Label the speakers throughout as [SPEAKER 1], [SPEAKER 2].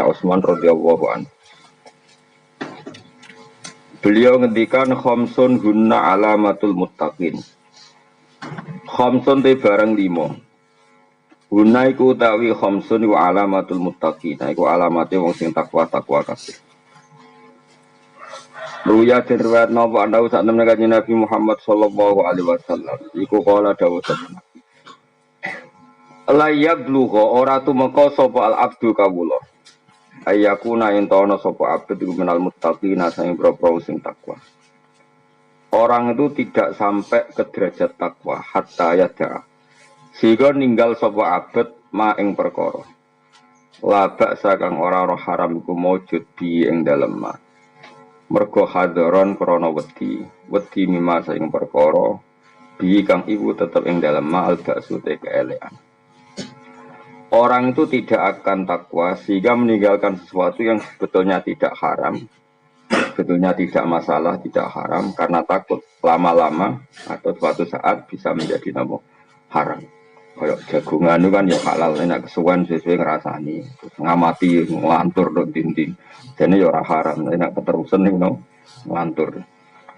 [SPEAKER 1] Utsman radhiyallahu anhu. Beliau ngendikan khamsun hunna alamatul muttaqin. Khamsun te barang limo. Hunna iku utawi khamsun iku alamatul muttaqin. Iku alamate wong sing takwa kabeh. Ruya den riwayat napa ana sak temene kanjeng Nabi Muhammad sallallahu alaihi wasallam. Iku kala dawuh sabana. La yablugha ora tumeka sapa al abdu kawula. Ayakuna entono sapa abdu iku minal muttaqina sing propro sing takwa. Orang itu tidak sampai ke derajat takwa hatta yada. Sehingga ninggal sapa abd ma ing perkara. La ba'sa kang ora roh haram iku maujud bi ing dalem ma. Mergo hadaron krana wedi mimma sing perkara bi kang iku tetep ing dalem ma al ba'su te keelekan. Orang itu tidak akan takwa sehingga meninggalkan sesuatu yang sebetulnya tidak haram, sebetulnya tidak masalah, tidak haram karena takut lama-lama atau suatu saat bisa menjadi nama haram. Kayak jagungan itu kan ya halal, enak kesuwen sesuai ngerasani, ngamati ngelantur dong dinding, jadi ya orang haram, enak keterusan itu ngelantur.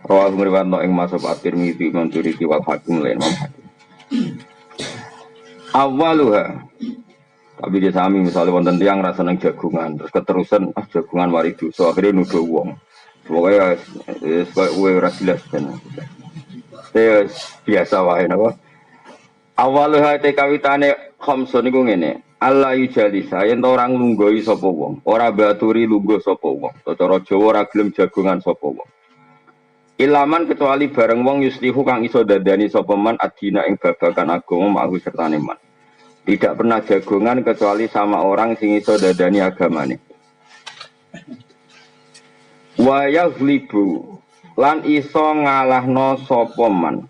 [SPEAKER 1] Rawal meriwayat no ing masuk at-Tirmidzi Manturiki wal Hakim lain Hakim. Awaluha. Tapi dia sami misalnya wonten tiyang rasa nang jagungan terus keterusan jagungan wari dosa akhirnya nuduh wong. Pokoknya kowe ora jelas ben. Biasa wae napa. Awal hate kawitane khamsun niku ngene. Allah yujalisa yen orang lunggoi sapa wong, ora baturi lungguh sapa wong. Cara Jawa ora gelem jagungan sapa wong. Ilaman kecuali bareng wong yuslihu kang iso dadani sapa man adina ing babagan agama ma'hu sertane man. Tidak pernah jagongan kecuali sama orang sing iso dadani agamane. Wa yaghlibu lan iso ngalahno sapa man.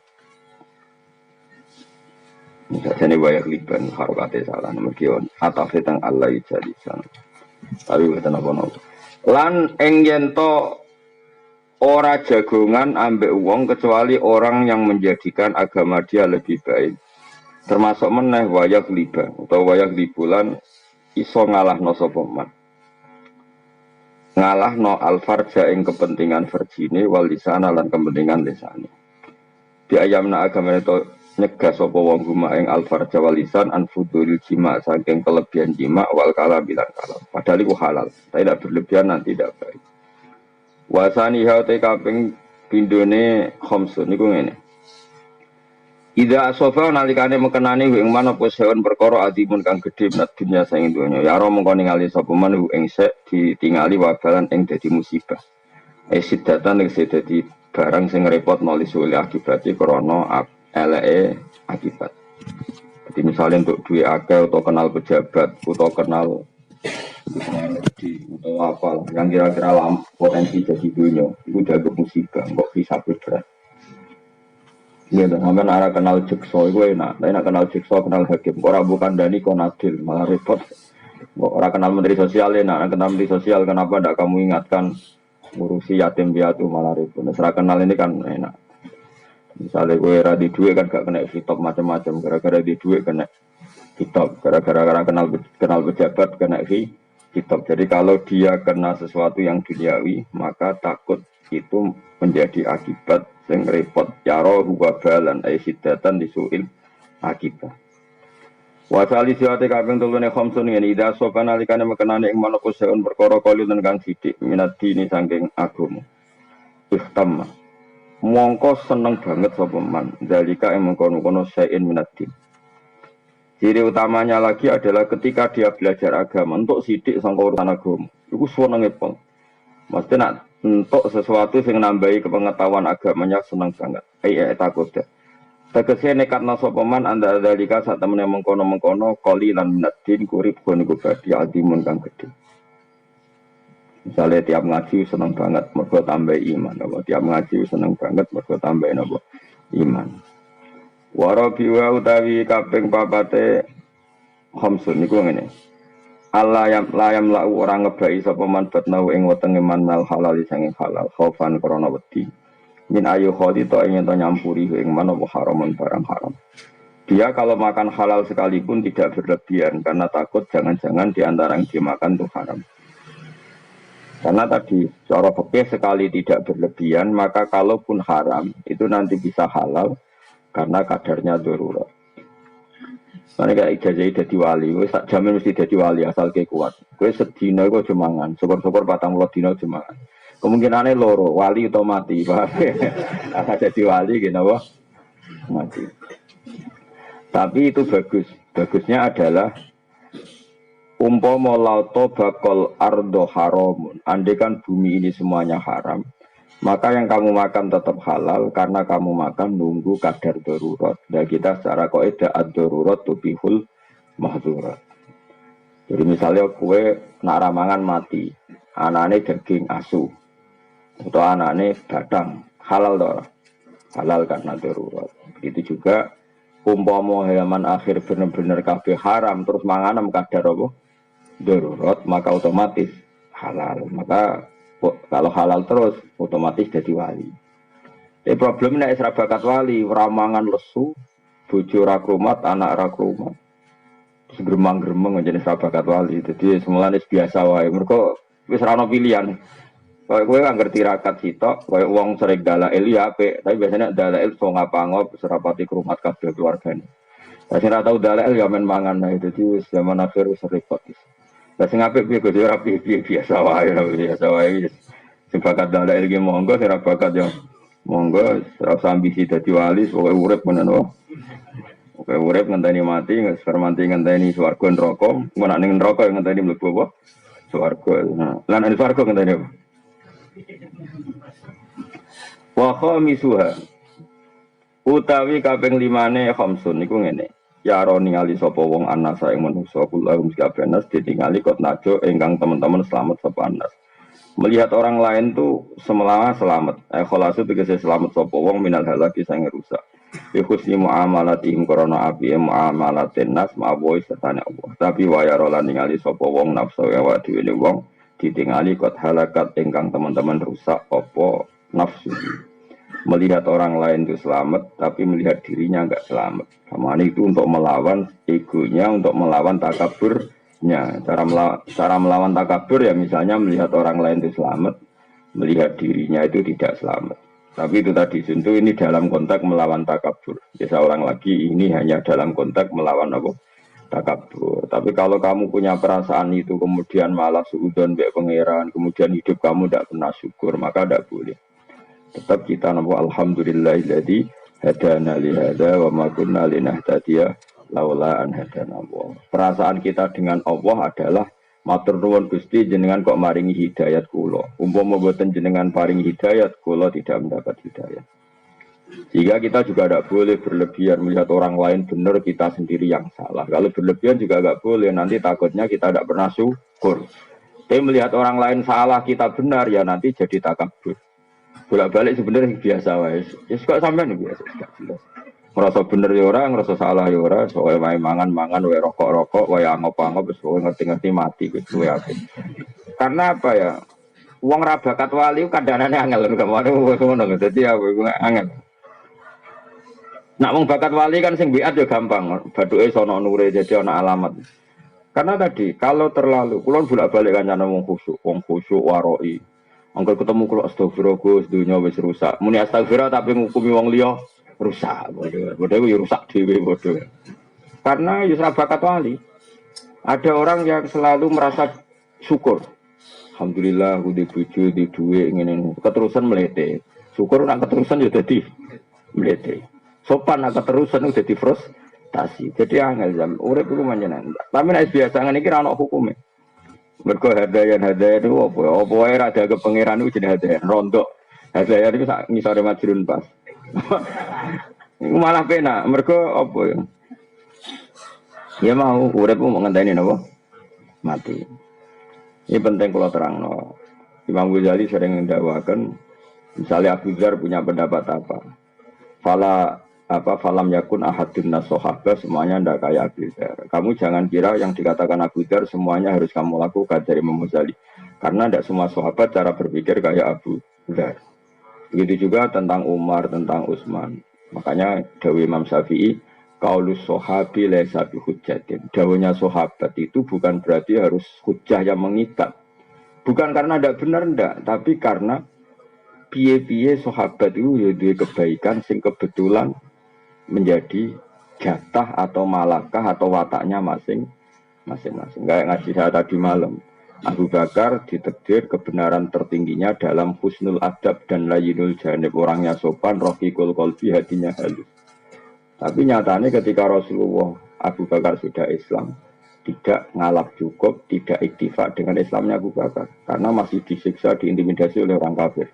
[SPEAKER 1] Sajane wa yaghliban harokate salah mergi atafe teng Allah jalisan. Tapi boten apa-apa. Lan ing yen to ora jagongan ambek wong kecuali orang yang menjadikan agama dia lebih baik. Termasuk meneh wayak liba atau wayak libulan iso ngalahno sapa man. Ngalahno al-farja ing kepentingan verjine wal lisana lan kepentingan lisane. Di ayamna agama itu nyegah sapa wong guma ing al-farja wal lisan an fudul jima saking kelebihan jima wal kala bilang kala. Padahal itu halal, tidak berlebihan nanti tidak baik. Wasani haute kaping pindone khamsun niku ngene. Ida asofa nalikane mekenani ing mana poseon perkara adimun kang gedhe menat dunya saing donya ya ora mengko ningali sapa man ing sek ditingali wabalan ing dadi musibah sidatan ing dadi barang sing repot nulis oleh akibate krana eleke akibat. Jadi misalnya untuk duwe akeh atau kenal pejabat atau kenal atau apa yang kira-kira potensi jadi dunya itu jago musibah kok bisa berat. Iya, sampean arah kenal jekso itu enak. Tapi nak kenal jekso kenal hakim. Orang bukan Dani Konadil malah repot. Orang kenal menteri sosial enak. Kenal menteri sosial kenapa tidak kamu ingatkan ngurusi yatim piatu malah repot. Serah kenal ini kan enak. Misalnya gue radi duit kan gak kena hitop macam-macam. Gara-gara di duit kena hitop. Gara-gara kenal pejabat kena hitop. Jadi kalau dia kena sesuatu yang duniawi maka takut itu menjadi akibat sing repot yaro huwa balan ay sidatan disuil akibat. Wasali siwate kaping 3 khamsun ngene ida sopan alikane mekenane ing manapa seun perkara kalun kang sithik minat dini saking agama. Ihtamma. Mongko seneng banget sapa man dalika ing mengkono-kono sain minat din. Ciri utamanya lagi adalah ketika dia belajar agama untuk sithik sangka urusan agama. Iku senenge pol. Mesti nak untuk sesuatu yang nambahi kepengetahuan agamanya senang banget. Takut deh. Tegese nekatna sapa man anda dalika sak temene mengkono-mengkono qalilan minadin kurib niku badhe adimun kang gedhe. Misalnya tiap ngaji senang banget mergo tambah iman, apa tiap ngaji senang banget mergo tambah napa iman. Warabi wa utawi kaping papate khamsun niku ngene. Allah yang layam lau orang ngebai sapa man batnau ing wetenge man mal halal sanging halal khaufan krana wedi min ayu khadita ing ento nyampuri ing man apa haramun barang haram. Dia kalau makan halal sekalipun tidak berlebihan karena takut jangan-jangan di antara yang dimakan itu haram. Karena tadi cara fikih sekali tidak berlebihan, maka kalaupun haram itu nanti bisa halal karena kadarnya darurat. Karena kayak ijazah jadi wali, gue tak jamin mesti jadi wali asal kayak kuat. Gue sedino gue jemangan, syukur-syukur patang puluh dino jemangan. Kemungkinannya loro, wali atau mati, paham ya? Asal jadi wali gitu, wah mati. Tapi itu bagus. Bagusnya adalah umpama lauto bakal ardo haramun. Andai kan bumi ini semuanya haram, maka yang kamu makan tetap halal karena kamu makan nunggu kadar darurat. Dan kita secara kaidah ad-darurat tubihul mahdurat. Jadi misalnya kue nak ramangan mati, anane daging asu atau anane badang, halal toh? Halal karena darurat. Begitu juga umpama hewan akhir bener-bener kabeh haram terus manganem kadar apa? Darurat, maka otomatis halal. Maka kalau halal terus otomatis jadi wali. Problemnya nek bakat wali, ramangan lesu, bojo ra krumat, anak ra krumat. Gremang-gremeng jenis bakat wali. Jadi semulane biasa wae. Mergo wis ra ono pilihan. Kowe kan ngerti rakat sitok, kowe wong sering dalail ya apik, tapi biasanya dalail so ngapa-ngop serapati krumat kabeh keluargane. Lah sing ra tau dalail ya men mangan ae. Dadi wis zaman akhir wis repot. Lah sing apik piye Gus ora piye biasa wae biasa wae. Sing bakat dalail iki monggo sing ra bakat yo monggo ora usah ambisi dadi wali pokoke urip menen wae. Pokoke urip ngenteni mati, ngermanti ngenteni swarga neraka, engko nek ning neraka ngenteni mlebu apa? Swarga. Nah, lan ning swarga ngenteni apa? Wa khamisuha utawi kaping 5 khamsun niku ngene. Ya ro ningali sapa wong anasa ing manusa kula mesti abenas ditingali kot najo ingkang teman-teman selamat sapa anas. Melihat orang lain tuh semelawa selamat. Kholasu tegese selamat sapa wong minal halaki sange rusak. Bi husni muamalatihim korona abi muamalatin nas ma'aboy setane Allah. Tapi waya ro lan ningali sapa wong nafsu ya wa dhewe wong ditingali kot halakat ingkang teman-teman rusak apa nafsu. Melihat orang lain itu selamat, tapi melihat dirinya enggak selamat. Sama itu untuk melawan egonya, untuk melawan takaburnya. Cara melawan takabur ya misalnya melihat orang lain itu selamat, melihat dirinya itu tidak selamat. Tapi itu tadi tentu ini dalam konteks melawan takabur. Biasa orang lagi ini hanya dalam konteks melawan apa? Takabur. Tapi kalau kamu punya perasaan itu kemudian malah suudzon mbek pangeran, kemudian hidup kamu tidak pernah syukur, maka tidak boleh. Tetap kita namo alhamdulillahilladzi hadana li hadza wa ma kunna linahtadiya laula an hadana Allah. Perasaan kita dengan Allah adalah matur nuwun Gusti jenengan kok maringi hidayat kula. Umpama mboten jenengan paringi hidayat kula tidak mendapat hidayat. Jika kita juga tidak boleh berlebihan melihat orang lain benar, kita sendiri yang salah. Kalau berlebihan juga tidak boleh, nanti takutnya kita tidak pernah syukur. Tapi melihat orang lain salah, kita benar, ya nanti jadi takabur. Bolak-balik sebenarnya biasa wae. Ya kok sampean biasa gak jelas. Ngerasa bener ya ora, ngerasa salah ya ora, soal wae mangan-mangan, wae rokok-rokok, wae angop-angop, wis ngerti-ngerti mati wis kuwi apik. Karena apa ya? Wong ra bakat wali kandhanane angel kemana wis ngono. Dadi aku angel. Nak wong bakat wali kan sing biat ya gampang, bathuke sono nure jadi ana alamat. Karena tadi kalau terlalu kulon bolak-balik kancane wong khusyuk waroi. Angger ketemu kula astagfirullah Gus dunya wis rusak. Muni astagfirullah tapi ngukumi wong liya rusak. Bodho yo rusak dhewe bodho. Karena yo bakat wali. Ada orang yang selalu merasa syukur. Alhamdulillah aku di bojo, di duwe ngene. Keterusan melete. Syukur nak keterusan yo dadi melete. Sopan nak keterusan udah dadi frustasi. Jadi angel jam urip iku manjenan. Tapi nek biasa ngene iki ra ono hukume. Mergo hadayan itu apa? Apa wae rada ke pangeran iku jenenge hadayan rondo. Hadayan iku sak ngisore majrun pas. Iku malah penak. Mergo apa ya? Ya mau urip mau ngenteni napa? Mati. Ini penting kalau terangno. Imam Ghazali sering mendakwakan misalnya Abu Dzar punya pendapat apa? Falam yakun ahadun nasohaba semuanya ndak kayak Abu Dzar. Kamu jangan kira yang dikatakan Abu Dzar semuanya harus kamu lakukan dari Imam Ghazali. Karena tidak semua sahabat cara berpikir kayak Abu Dzar. Begitu juga tentang Umar, tentang Utsman. Makanya Dawi Imam Syafi'i, qaulus sahabi laisa bihujjatin. Dawuhnya sahabat itu bukan berarti harus hujjah yang mengikat. Bukan karena tidak benar ndak, tapi karena piye-piye sahabat itu ya duwe kebaikan sing kebetulan menjadi jatah atau malakah atau wataknya masing-masing. Kayak ngaji saya tadi malam. Abu Bakar ditakdir kebenaran tertingginya dalam husnul adab dan layinul janib, orangnya sopan, rofiqul qalbi, hatinya halus. Tapi nyatanya ketika Rasulullah Abu Bakar sudah Islam, tidak ngalap cukup, tidak iktifak dengan Islamnya Abu Bakar karena masih disiksa, diintimidasi oleh orang kafir.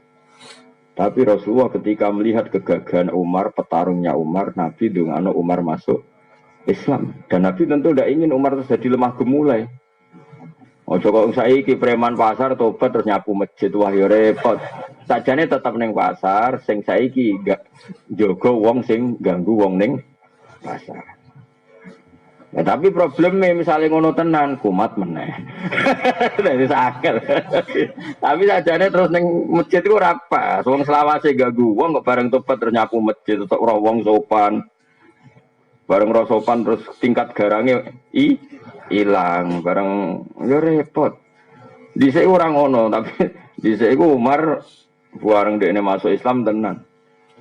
[SPEAKER 1] Tapi Rasulullah ketika melihat kegagahan Umar, petarungnya Umar, Nabi dungano Umar masuk Islam. Dan Nabi tentu tidak ingin Umar terjadi lemah gemulai. Ojo kok saiki preman pasar tobat terus nyapu masjid, wah yo repot. Sajane tetap neng pasar, sing saiki gak jogo wong sing ganggu wong neng pasar. Ya, tapi problemnya misalnya ngono tenan kumat meneh. Dari sakit. Tapi sajane terus neng masjid itu rapa. Wong selawase ganggu wong kok bareng tobat terus nyapu masjid tetep ora wong sopan. Bareng ora sopan terus tingkat garange hilang bareng ya repot. Dhisik ora ngono tapi dhisik iku Umar bareng dekne masuk Islam tenan.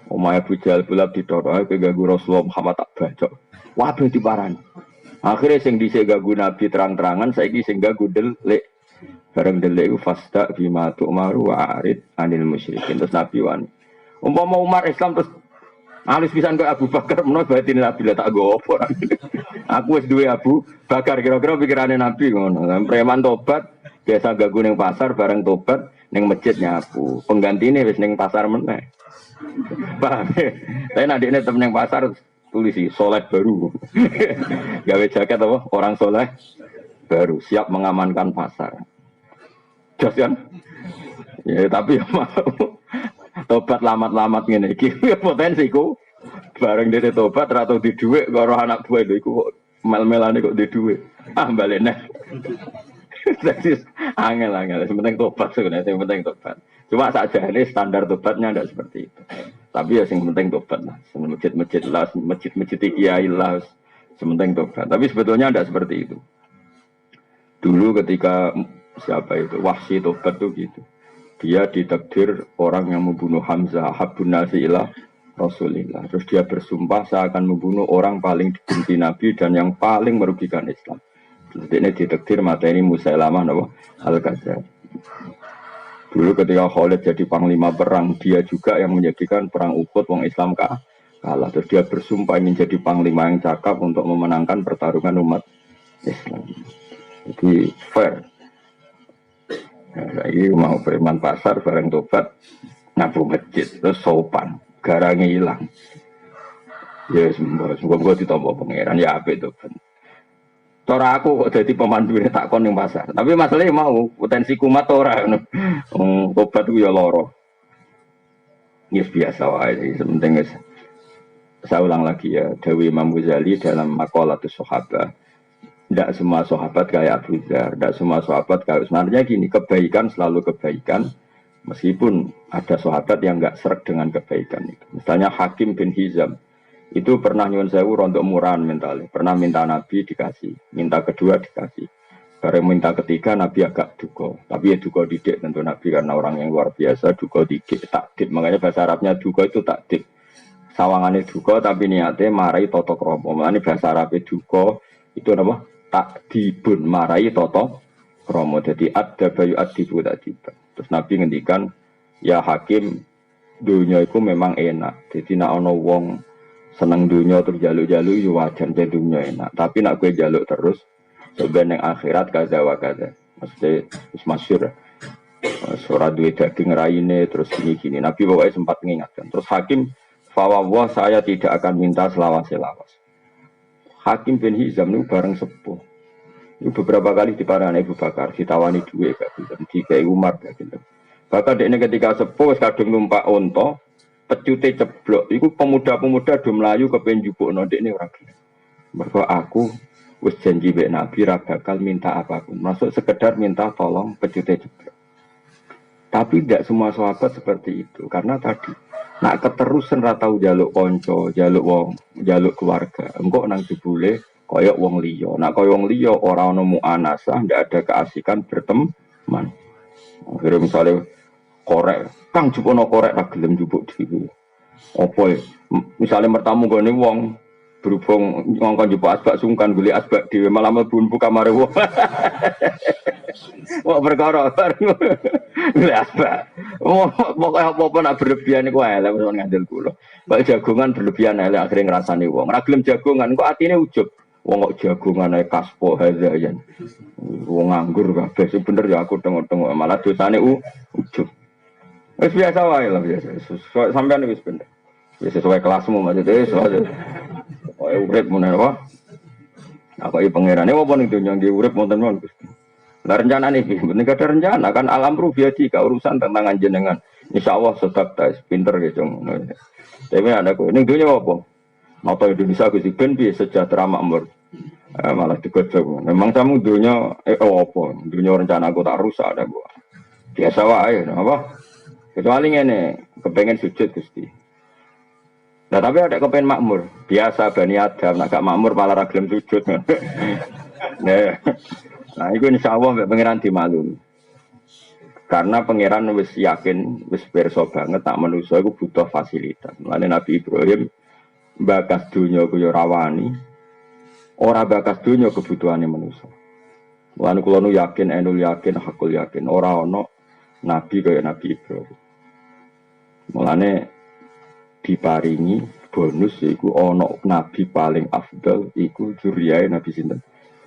[SPEAKER 1] Omahe Abu Jahal bulab ditoro keganggu Rasulullah Muhammad tak bacok. Waduh diparani. Akhirnya sing dhisik ganggu Nabi terang-terangan saiki sing ganggu delik. Bareng delik iku fasta bima tu'maru wa arid anil musyrikin. Terus Nabi wani. Umpama Umar Islam terus alus pisan kok Abu Bakar menawa batin Nabi lah tak go opo. Aku wis duwe Abu Bakar kira-kira pikirane Nabi ngono. Preman tobat biasa ganggu ning pasar bareng tobat ning masjid nyapu. Penggantine wis ning pasar meneh. Paham. Tapi nek ndekne tem ning pasar tulisi soleh baru. Gawe jaket apa? Orang soleh baru siap mengamankan pasar. Jos kan? Ya tapi mau tobat lamat-lamat ngene iki potensiku bareng dhewe tobat ra tau di dhuwit karo anak buah iku kok mel-melane kok di dhuwit. Ah balene. Jadi angel-angel, penting tobat sebenarnya, yang penting tobat. Cuma saja ini standar tobatnya tidak seperti itu. Tapi ya yang penting tobat lah. Masjid-masjid lah, masjid-masjid kiai lah, sementing tobat. Tapi sebetulnya tidak seperti itu. Dulu ketika siapa itu Wahsy tobat tuh gitu. Dia ditakdir orang yang membunuh Hamzah, Habun Nasi ilah Rasulillah. Terus dia bersumpah saya akan membunuh orang paling dibenci Nabi dan yang paling merugikan Islam. Ini ditakdir materi Musailamah Al-Kadzdzab. Dulu ketika Khalid jadi panglima perang, dia juga yang menjadikan perang Uhud wong Islam kalah. Terus dia bersumpah ingin jadi panglima yang cakap untuk memenangkan pertarungan umat Islam. Jadi fair. Nah, ini mau preman pasar bareng tobat nyapu masjid terus sopan, garangnya hilang. Ya semoga ditompo pangeran ya apik itu. Tora aku kok jadi pemandu ini takon yang pasar. Tapi masalahnya mau potensi kumat ora. Obat itu ya loro. Yes biasa wae. Sementing saya ulang lagi ya. Dewi Imam Ghazali dalam Maqalatus Sahabah. Tidak semua sahabat kayak Abu Dzar. Tidak semua sahabat kayak sebenarnya gini. Kebaikan selalu kebaikan. Meskipun ada sahabat yang nggak seret dengan kebaikan itu. Misalnya Hakim bin Hizam. Itu pernah nyuwun sewu rontok murahan mentalnya. Pernah minta Nabi dikasih, minta kedua dikasih. Bareng minta ketiga Nabi agak duko. Tapi ya duko didik tentu Nabi karena orang yang luar biasa duko didik, takdik. Makanya bahasa Arabnya duko itu takdik. Sawangannya duko tapi niatnya marai toto kromo. Makanya bahasa Arabnya duko itu apa? Takdibun marai toto kromo. Jadi ada bayu adibu takdiban. Terus Nabi ngendikan ya Hakim dunia itu memang enak. Jadi nak ono wong seneng dunia terus jaluk-jaluk ya wajar jadi dunia enak. Tapi nak gue jaluk terus sebenarnya akhirat kaza wa kaza. Maksudnya masyhur. Surat duit daging raine terus gini-gini. Nabi pokoknya sempat mengingatkan. Terus Hakim fawwah saya tidak akan minta selawas-selawas. Hakim bin Hizam itu bareng sepuh. Itu beberapa kali diparani Abu Bakar, ditawani duit gak gitu. Di Umar gak gitu. Bahkan ini ketika sepuh kadung numpak onto pecute ceblok, itu pemuda-pemuda do melayu kepen jupukno ndekne ora gelem. Mergo aku wis janji mbek Nabi ra bakal minta apapun, masuk sekedar minta tolong pecute ceblok. Tapi tidak semua sahabat seperti itu, karena tadi nak keterusan ra tau njaluk kanca, njaluk wong, njaluk keluarga. Engko nang jebule koyok wong liya. Nak koyok wong liya ora ono muanasah, ndak ada keasikan berteman. Akhirnya misalnya korek, kang jupono korek tak gelem jupuk dhewe. Apa ya? Misalnya mertamu gone wong berhubung ngongkon jupuk asbak sungkan golek asbak dhewe malah mlebu kamare wong. Wah perkara golek asbak. Pokoke apa-apa nak berlebihan iku elek wis ngandel kula. Kok jagongan berlebihan elek akhirnya ngrasani wong. Ora gelem jagongan kok atine ujug. Wong kok jagongan ae kaspo hazayan. Wong nganggur kabeh sing bener ya aku tengok-tengok malah dosane ujug. Wis biasa wae lah biasa. Sampeyan wis bener. Wis sesuai kelasmu maksudnya soal. Kowe urip meneh apa? Apa iki pangerane apa ning donya nggih urip wonten mawon Gusti. Lah rencana niki, mboten ada rencana kan alam rubiati ka urusan tentang jenengan. Insyaallah sedap tais pinter ya cung. Tapi ada kowe ning donya apa? Nata Indonesia Gusti ben piye sejahtera makmur. Malah digojok. Memang kamu dunia apa? Dunia rencana aku tak rusak ada gua. Biasa wae apa? Kecuali ngene, kepengen sujud Gusti. Nah tapi ada kepengen makmur. Biasa Bani Adam nak gak makmur malah ra gelem sujud. Nah, itu insyaallah mbek pangeran dimaklumi. Karena pangeran wis yakin, wis pirsa banget tak manusa iku butuh fasilitas. Mulane Nabi Ibrahim bakas dunya ku ya rawani. Ora bakas dunya kebutuhane manusa. Mulane kula nu yakin, enul yakin, hakul yakin ora ana nabi kaya Nabi Ibrahim. Mulane diparingi bonus iku ana nabi paling afdal iku juriyae Nabi sinten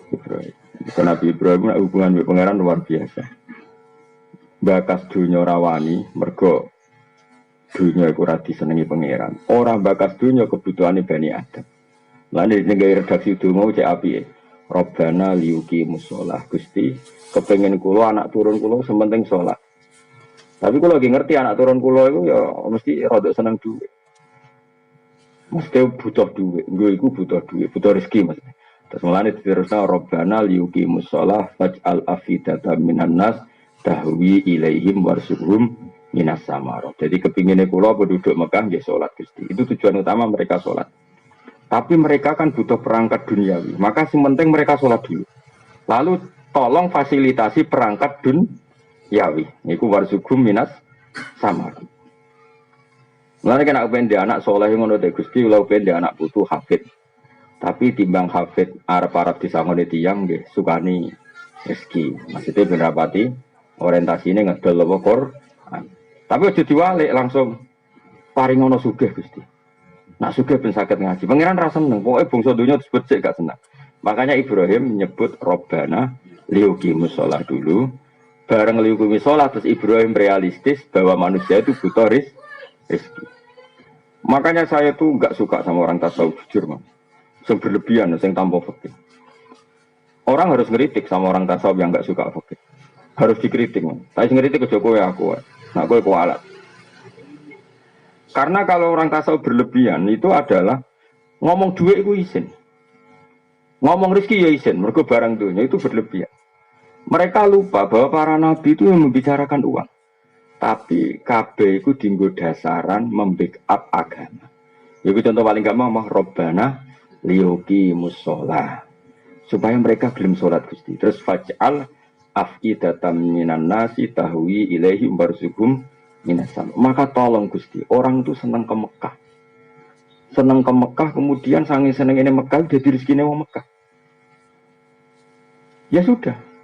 [SPEAKER 1] Ibrahim. Karena Nabi Ibrahim hubungan dengan pangeran luar biasa. Bakas dunia rawani, mergo dunia iku ora disenengi pangeran. Orang bakas dunia kebutuhane Bani Adam. Lan ning redaksi donga cek apike. Robbana liyuki musholah Gusti, kepengen kula anak turun kula sementing salat. Tapi kula lagi ngerti anak turun kula iku ya mesti rada seneng duit. Mesti butuh duit, nggo iku butuh duit, butuh rezeki Mas. Terus mulane diterusna Rabbana liyuqimus shalah faj'al afidatan minan nas tahwi ilaihim warzuqhum minas samarah. Jadi kepingine kula penduduk Mekah nggih salat Gusti. Itu tujuan utama mereka salat. Tapi mereka kan butuh perangkat duniawi. Maka yang penting mereka salat dulu. Lalu tolong fasilitasi perangkat duniawi. Niku warzuqhum minas samarah. Mulane kena kepen dia anak saleh ngono te Gusti, kula kepen dia anak putu hafid. Tapi timbang hafid arep-arep disangone tiyang nggih sukani rezeki. Maksudnya ben rapati orientasine ngedol apa Quran. Tapi aja diwalik langsung paringono sugih Gusti. Nak sugih ben saged ngaji. Pangeran ra seneng, pokoke bangsa donya disebut sik gak seneng. Makanya Ibrahim menyebut Robbana liyuqimus shalah dulu. Bareng liyuqimus shalah terus Ibrahim realistis bahwa manusia itu butuh rezeki. Makanya saya tuh enggak suka sama orang tasawuf jujur, Mas. Yang berlebihan, yang tanpa fakir. Orang harus ngeritik sama orang tasawuf yang nggak suka fakir. Harus dikritik. Tapi ngeritik ke Jokowi aku, nak gue kualat. Karena kalau orang tasawuf berlebihan itu adalah ngomong duit itu izin, ngomong rezeki ya izin. Mereka barang dunia itu berlebihan. Mereka lupa bahwa para nabi itu yang membicarakan uang. Tapi KB itu dinggo dasaran membackup agama. Itu contoh paling gampang mah Robbana liyuqimus shalah. Supaya mereka belum sholat Gusti. Terus faj'al afidatan minan nasi tahwi ilaihi warzuqhum minas sama. Maka tolong Gusti, orang itu senang ke Mekah. Senang ke Mekah kemudian sange seneng ini Mekah jadi rezekine wong Mekah. Ya sudah.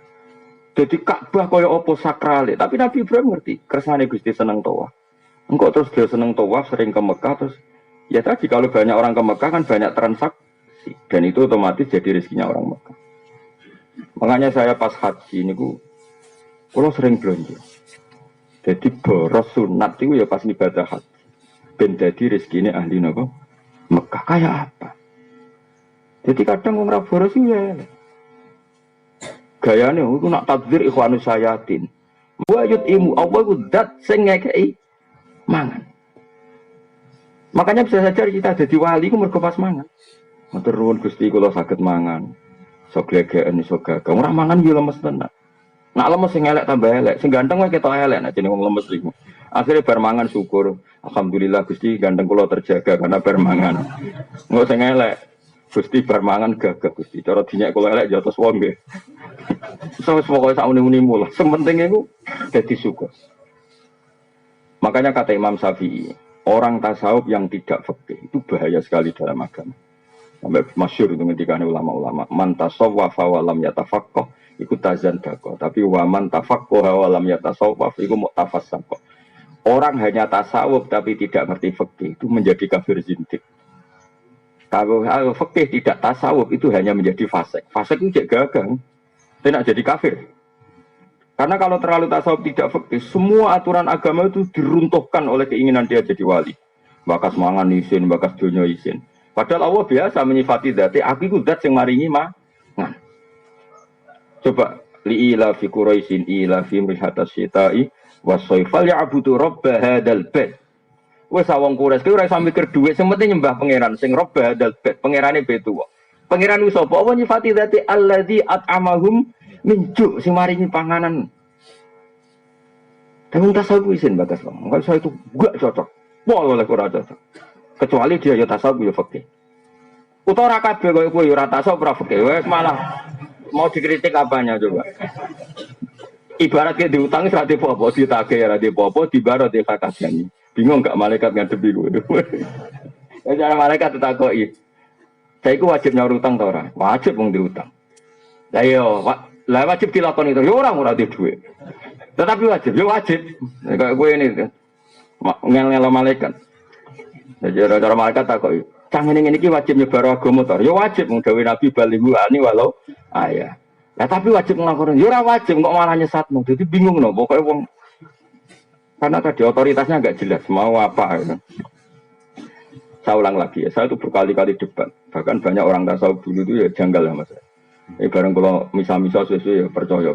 [SPEAKER 1] Jadi Ka'bah kaya apa sakrale, tapi Nabi Ibrahim ngerti, kersane Gusti seneng tawaf. Engkau terus dia seneng tawaf sering ke Mekah terus ya tadi kalau banyak orang ke Mekah kan banyak transaksi. Dan itu otomatis jadi rezekinya orang Mekah. Makanya saya pas haji ini kalau sering belanja. Jadi boros sunat itu ya pas ibadah haji. Ben jadi rezekinya ahli nopo Mekah kayak apa? Jadi kadang umrah boros itu ya. Gayanya itu nak takdir ikhwanus sayatin. Wa yut'imu Allah itu dat sing ngekei mangan. Makanya bisa saja kita jadi wali itu mergo pas mangan. Matur nuwun Gusti kula saged mangan. Sok glegeken iso gagah. Ora mangan yo lemes tenan. Nak lemes sing elek tambah elek, sing ganteng wae ketok elek nek jeneng wong lemes iku. Akhire bar mangan syukur. Alhamdulillah Gusti ganteng kula terjaga karena bar mangan. Engko sing elek Gusti bar mangan gagah Gusti. Cara dinyek kula elek ya terus wong nggih. Pokoknya sak muni-munimu lah. Sementing itu jadi syukur. Makanya kata Imam Syafi'i, orang tasawuf yang tidak fikih itu bahaya sekali dalam agama. Sampai masyhur itu ketika ulama-ulama, man tasawwafa wa lam yatafaqqah iku tazandaqah, tapi wa man tafaqqaha wa lam yatasawwaf iku mu'tafassaqah. Orang hanya tasawuf tapi tidak ngerti fikih itu menjadi kafir zindik. Kalau fikih tidak tasawuf itu hanya menjadi fasik. Fasik itu gagal, tidak jadi kafir. Karena kalau terlalu tasawuf tidak fikih, semua aturan agama itu diruntuhkan oleh keinginan dia jadi wali. Bakas mangan isin, bakas dunya isin. Padahal Allah biasa menyifati dzati, aku iku zat sing maringi mangan. Coba li'ila fi quraisin ila fi mrihatas syita'i was-sayfal ya'budu rabb hadzal bait. Wes wong Quraisy ki ora iso mikir dhuwit, sing penting nyembah pangeran sing rabb hadzal bait. Pangerane betu. Pangeran ku sapa? Allah nyifati dzati allazi at'amahum minjuk sing maringi panganan. Tapi tasawuf isin bagas bang. Enggak saya itu gak cocok. Pol oleh ora cocok. Kecuali dia ya tasawuf ya fikih. Utawa ora kabeh koyo kowe ya ora tasawuf ora fikih. Wes malah mau dikritik apanya coba. Ibarat kayak diutang ora di apa-apa, ditagih ora di apa-apa, dibarot di kakaknya. Bingung gak malaikat ngadepi kowe. Ya cara malaikat ditakoki. Saya iku wajib nyaur utang ta ora? Wajib wong diutang. Lah yo, lah wajib dilakoni itu. Ya ora di duit. Tetapi wajib, ya wajib. Kayak gue ini ngel-ngel malaikat. Jadi cara malaikat takoi. Cang ini wajib nyebar agama tor. Ya wajib nggawe Nabi balighu ani walau ayah. Lah tapi wajib nglakoni. Ya ora wajib kok malah nyesatno. Jadi bingung no pokoke wong. Karena tadi otoritasnya enggak jelas mau apa gitu. Saya ulang lagi ya, saya itu berkali-kali debat. Bahkan banyak orang tasawuf dulu itu ya janggal ya Mas. Bareng kalau misal-misal sesuai ya percaya.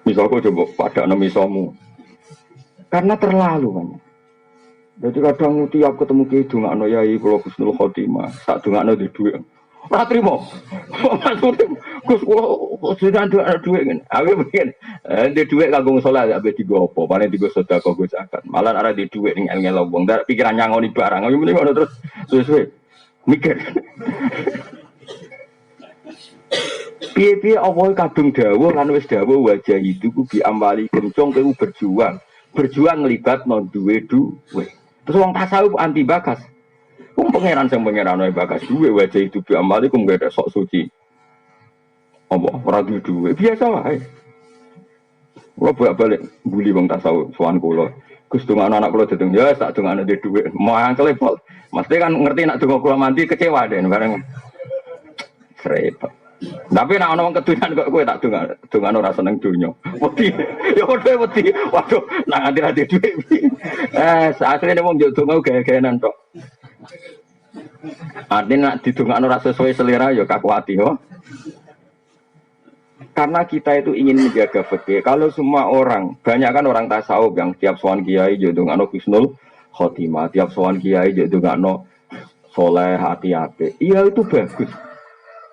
[SPEAKER 1] Misalku coba pada misalmu. Karena terlalu banyak. Jadi kadang tiap ketemu ke dungakno yai kula Husnul Khotimah, sak dungakno di dhuwit. Ora trimo. Maksudnya Gus kula sudah ada dhuwit ngene. Aku mungkin di dhuwit kanggo salat ape digo apa, paling digo sedekah Gus zakat. Malah ora di dhuwit ning ngel wong, ndak pikiran nyangoni barang. Yo mrene ngono terus suwe-suwe mikir. Piye-piye Allah kadung dawuh lan wis dawuh wajah itu ku biambali kencong ku berjuang. Berjuang nglibatno duwe duwe. Terus wong tasawuf anti bakas. Wong pangeran sing pangeran wae bakas duwe wajah itu biambali ku gak ada sok suci. Apa ora duwe biasa wae. Kula bolak-balik mbuli wong tasawuf sowan kula. Gus dongane anak kula dedeng ya tak dongane di duwe. Mangkel pol. Mesti kan ngerti nek donga kula mandi kecewa den bareng. Repot. Tapi nek ana wong kedunan kok kowe tak dongano ora seneng donya. Wedi. Ya padha wedi. Waduh, nak nganti ra dhuwit. Sakjane wong yo donga gaya-gayanan tok. Artinya nak didongakno ora sesuai selera ya kaku ati yo. Karena kita itu ingin menjaga fikih. Kalau semua orang, banyak kan orang tasawuf yang tiap sowan kiai yo dongakno Husnul Khotimah, tiap sowan kiai yo dongakno soleh hati-hati. Iya itu bagus.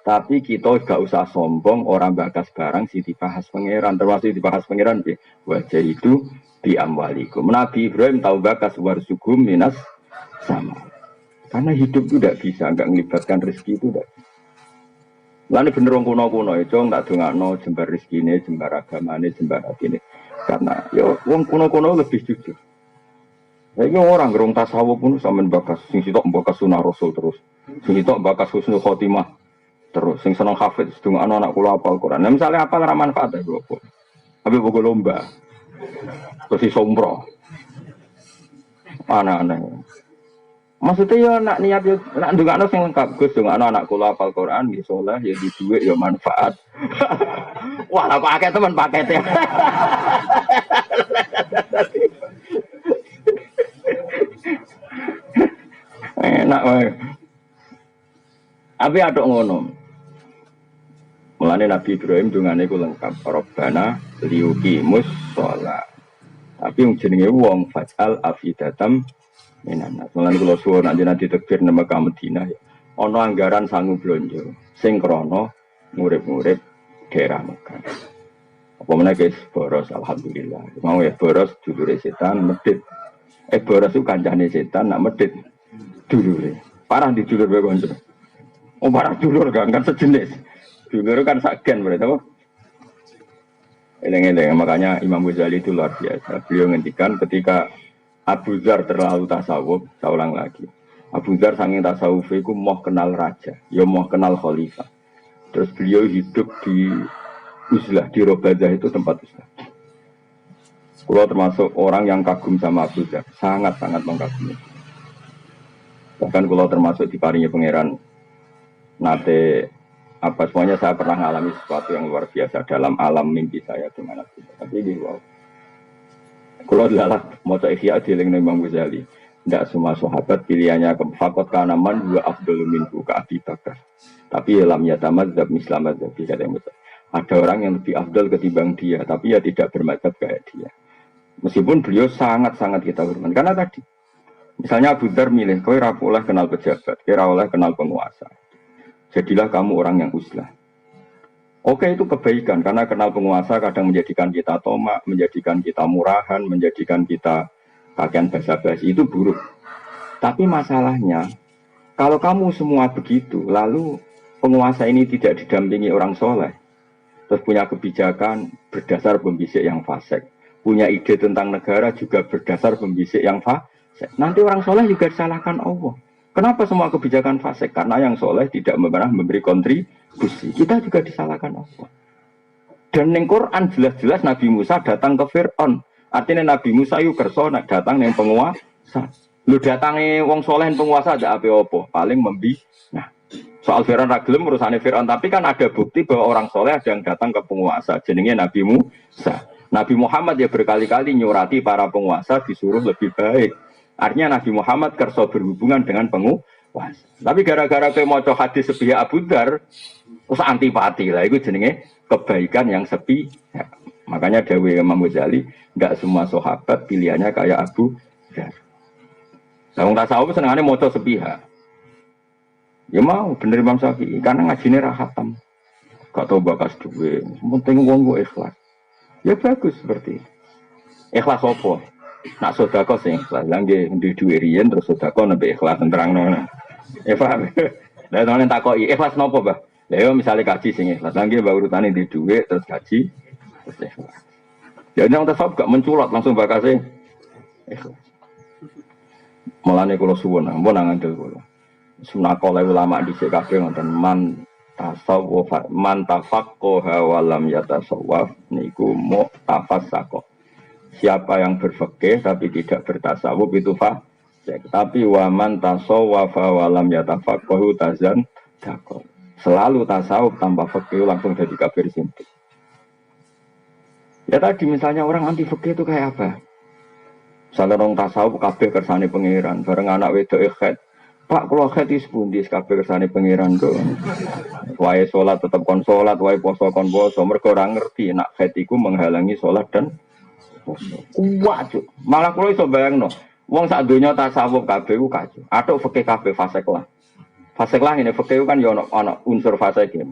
[SPEAKER 1] Tapi kita gak usah sombong orang bakas barang si dibahas pangeran termasuk dibahas pangeran wajah itu diamwalikum. Nabi Ibrahim tahu bakas warsugum minas sama. Karena hidup itu tidak bisa nggak melibatkan rezeki itu tidak. Lalu bener wong kuno-kuno itu tak dongakno jembar rezekine, jembar agamane, jembar atine. Karena yo wong kuno-kuno lebih jujur. Lagi orang gerung tasawuf pun sampean bakas sing sitok bakas sunah Rasul terus. Sing sitok bakas husnul khotimah. Terus, sing seneng hafid, sedang anak kula apal Quran. Nah, misalnya apa ora manfaat ya kula. Tapi bogo lomba. Terus sombro. Aneh-aneh. Maksudnya ya nak niat yo nak ndongakno sing lengkap, Gus, ndongakno anak kula apal Quran, nggih saleh, ya di dhuwit ya manfaat. Wah, lah kok akeh temen pakete. Enak wae. Tapi aduk ngono. Mulane Nabi Ibrahim dungane ku lengkap. Rabbana liyuqimus shalah. Tapi yang jenenge wong fajal afidatam minan. Mulane kula suwun nek jenengan ditekbir nang Mekah Madinah ya. Ana anggaran sangu blonjo sing krana murid-murid daerah Mekah. Apa meneh guys boros alhamdulillah. Mau ya boros dulure setan medhit. Boros ku kancane setan nak medhit dulure. Parah di dulur wae kanca. Oh parah dulur kan sejenis. Dulur kan sagen berarti apa? Eleng-eleng, makanya Imam Ghazali itu luar biasa. Beliau ngendikan ketika Abu Dzar terlalu tasawuf, saya ulang lagi. Abu Dzar saking tasawuf itu mau kenal raja, ya mau kenal khalifah. Terus beliau hidup di uzlah, di Robadah itu tempat uzlah. Kalau termasuk orang yang kagum sama Abu Dzar, sangat-sangat mengagumi. Bahkan kalau termasuk di paringnya pangeran nate apa semuanya saya pernah mengalami sesuatu yang luar biasa dalam alam mimpi saya dengan Abu Dzar. Tapi ini wow. Kalau adalah mau ihya dieling Imam Ghazali, tidak semua sahabat pilihannya ke fakot kanaman dua afdalul minhu ka Abi Bakar. Tapi lam yatamadzab mislam madzhab kata yang besar. Ada orang yang lebih afdal ketimbang dia, tapi ya tidak bermadzhab kayak dia. Meskipun beliau sangat-sangat kita hormati. Karena tadi, misalnya Abu Dzar milih, kau ora oleh kenal pejabat, kira oleh kenal penguasa. Jadilah kamu orang yang uzlah. Oke, itu kebaikan, karena kenal penguasa kadang menjadikan kita tomak, menjadikan kita murahan, menjadikan kita kakean basa-basi, itu buruk. Tapi masalahnya, kalau kamu semua begitu, lalu penguasa ini tidak didampingi orang soleh, terus punya kebijakan berdasar pembisik yang fasik, punya ide tentang negara juga berdasar pembisik yang fasik, nanti orang soleh juga disalahkan Allah. Kenapa semua kebijakan fasik? Karena yang soleh tidak pernah memberi kontribusi. Kita juga disalahkan Allah. Dan di Quran jelas-jelas Nabi Musa datang ke Fir'aun. Artinya Nabi Musa itu kerso datang yang penguasa. Lu datangi wong soleh yang penguasa ada apa-apa. Paling nah, soal Fir'aun ragilem urusannya Fir'aun. Tapi kan ada bukti bahwa orang soleh ada yang datang ke penguasa. Jenenge Nabi Musa. Nabi Muhammad ya berkali-kali nyurati para penguasa disuruh lebih baik. Artinya Nabi Muhammad kerso berhubungan dengan penguasa. Tapi gara-gara ke moco hadis sepihak Abu Dzar, terus antipati lah. Itu jenenge kebaikan yang sepi. Ya. Makanya Dawe Imam Ghazali, enggak semua sahabat pilihannya kayak Abu Dzar. Nah, tasawuf senengannya moco sepihak. Ya mau bener Imam Syafi'i karena ngajine ra khatam. Gak tau bakas duwe. Penting wong kok ikhlas. Ya bagus seperti itu. Ikhlas opo? Nak sedekah sing ikhlas. Lah nggih duwe riyen terus sedekah nembe ikhlas terangno. Paham? Lah tenan takoki, ikhlas napa, Mbah? Lah yo misale kaji sing ikhlas. Lah nggih mbah urutane di dhuwit terus kaji terus ikhlas. Ya nang tasawuf gak menculot langsung bakase ikhlas. Mulane kula suwun, ampun ngandel kula. Sunakole ulama dhisik kabeh ngoten man tasawuf man tafaqqaha wa lam yatasawwaf niku mu'tafassaqah. Siapa yang berfikih tapi tidak bertasawuf itu fasik. Tapi waman tasawwafa wa lam yatafaqqahu tazan dakor. Selalu tasawuf tanpa fikih langsung jadi kafir simpel. Ya tadi misalnya orang anti fikih itu kayak apa? Misalnya orang tasawuf kabeh kersane pangeran, bareng anak wedok khed. Pak kula khed is pundi kabeh kersane pangeran kok. Wae salat tetep kon salat, wae poso kon poso, mergo ora ngerti nek khed iku menghalangi salat dan kuat cuk. Malah kula iso bayangno, wong sak donya tasawuf kabeh ku kacau. Atuk fikih kabeh fasik lah. Fasik lah ngene fikih kan ya ana unsur fasik iki.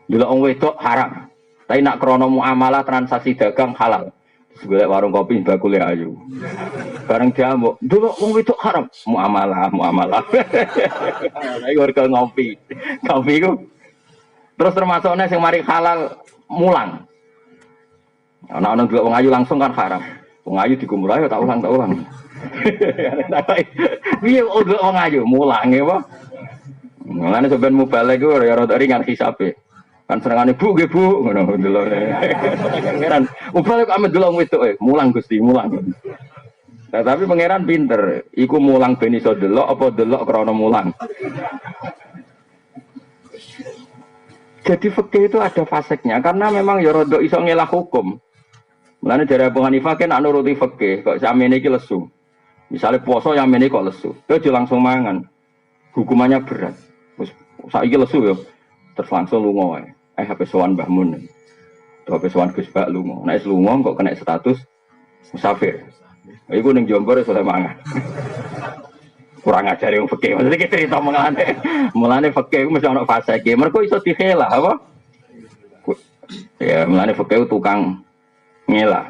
[SPEAKER 1] Delok wong wedok haram. Tapi nak krana muamalah transaksi dagang halal. Golek warung kopi bakule ayu. Bareng jamu, delok wong wedok haram, muamalah. Lha iku ngopi. Kopi ku terus termasuknya sing mari halal mulang. Anak-anak dua wong ayu langsung kan haram. Wong ayu dikumpul ayo tak ulang. Piye wong ayu mulange apa? Mulane sampean mubalek ku ya rada ringan hisabe. Kan senengane Bu nggih Bu ngono delok. Pangeran mubalek kok amet delok wedok mulang Gusti mulang. Nah, tapi pangeran pinter, iku mulang ben iso delok apa delok krana mulang. Jadi fikih itu ada faseknya karena memang ya rada iso ngelah hukum. Mulane dari Abu Hanifah kan nak nuruti fikih, kok samene iki lesu. Misale puasa samene kok lesu, aja langsung mangan. Hukumannya berat. Wis saiki lesu ya, terus langsung lunga wae. HP sowan Mbah Mun. HP sowan Gus Bak lunga. Nek lunga kok kena status musafir. Iku ning Jombor iso mangan. Kurang ajar yang fikih. Maksudnya kita cerita mulane fikih mesti ana fase iki. Mergo iso dikhelah apa? Ya mulane fikih tukang ngelah.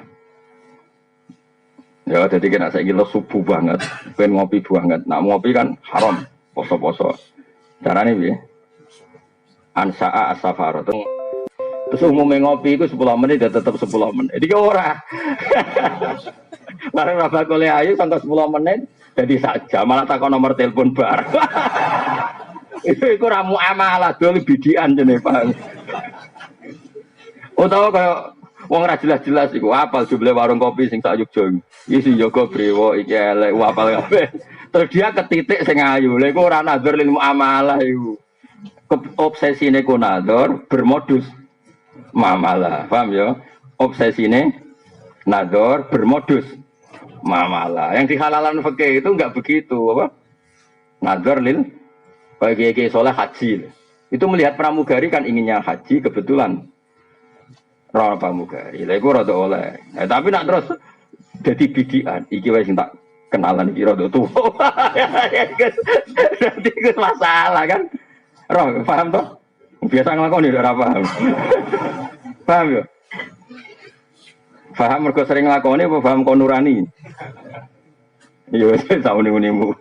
[SPEAKER 1] Ya jadi kena saiki subuh banget, ben ngopi banget. Nak ngopi kan haram, poso-poso. Carane piye? Ansa'a as-safar. Terus umumnya ngopi itu 10 menit ya tetap 10 menit. Jadi ora. Bareng Rafa Kole ayu sampai 10 menit jadi saja malah takon nomor telepon bar. Itu ramu amalah dulu bidian jenenge Pak. Utawa kaya wong ra jelas-jelas iku apal jumlah warung kopi sing sak Yogya. Iki Yoga Brewo iki elek apal kabeh. Terus dia ketitik sing ayu. Lha iku ora nazar lil muamalah iku. Obsesine ku nazar bermodus muamalah. Paham ya? Obsesine nazar bermodus muamalah. Yang dihalalan fikih itu enggak begitu, apa? Nazar lil bagi soleh haji. Itu melihat pramugari kan inginnya haji kebetulan. Roh pramugari. Lha iku rada oleh. Tapi nak terus dadi bidian iki wis tak kenalan iki rada tuwa. Dadi iku masalah kan. Roh, paham toh? Biasa nglakoni ora paham. Paham ya? Paham mergo sering nglakoni apa paham kon nurani? Iya wis sauni-unimu.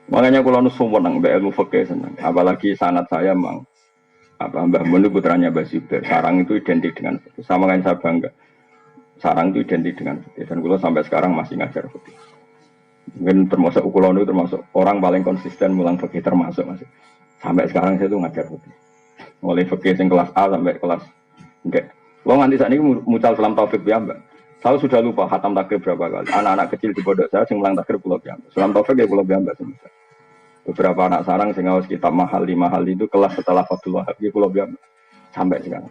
[SPEAKER 1] Makanya kalau nu seneng mbak ilmu fikih seneng. Apalagi sanad saya mang Mbah Mun putranya Mbah Zubair. Sarang itu identik dengan fikih. Sama kan saya bangga. Sarang itu identik dengan fikih. Dan kalau sampai sekarang masih ngajar fikih. Mungkin termasuk kulon itu termasuk orang paling konsisten mulang fikih termasuk masih. Sampai sekarang saya tuh ngajar fikih. Mulai fikih yang kelas A sampai kelas enggak. Lo nganti saat ini mucal salam taufik ya mbak. Saya sudah lupa khatam takrib berapa kali. Anak-anak kecil di pondok saya yang mulang takrib pulau biamba. Salam taufik ya pulau biamba semua. Beberapa anak sarang sing ngawas kitab mahal itu kelas setelah Fathul Wahab di Pulau Biamba sampai sekarang.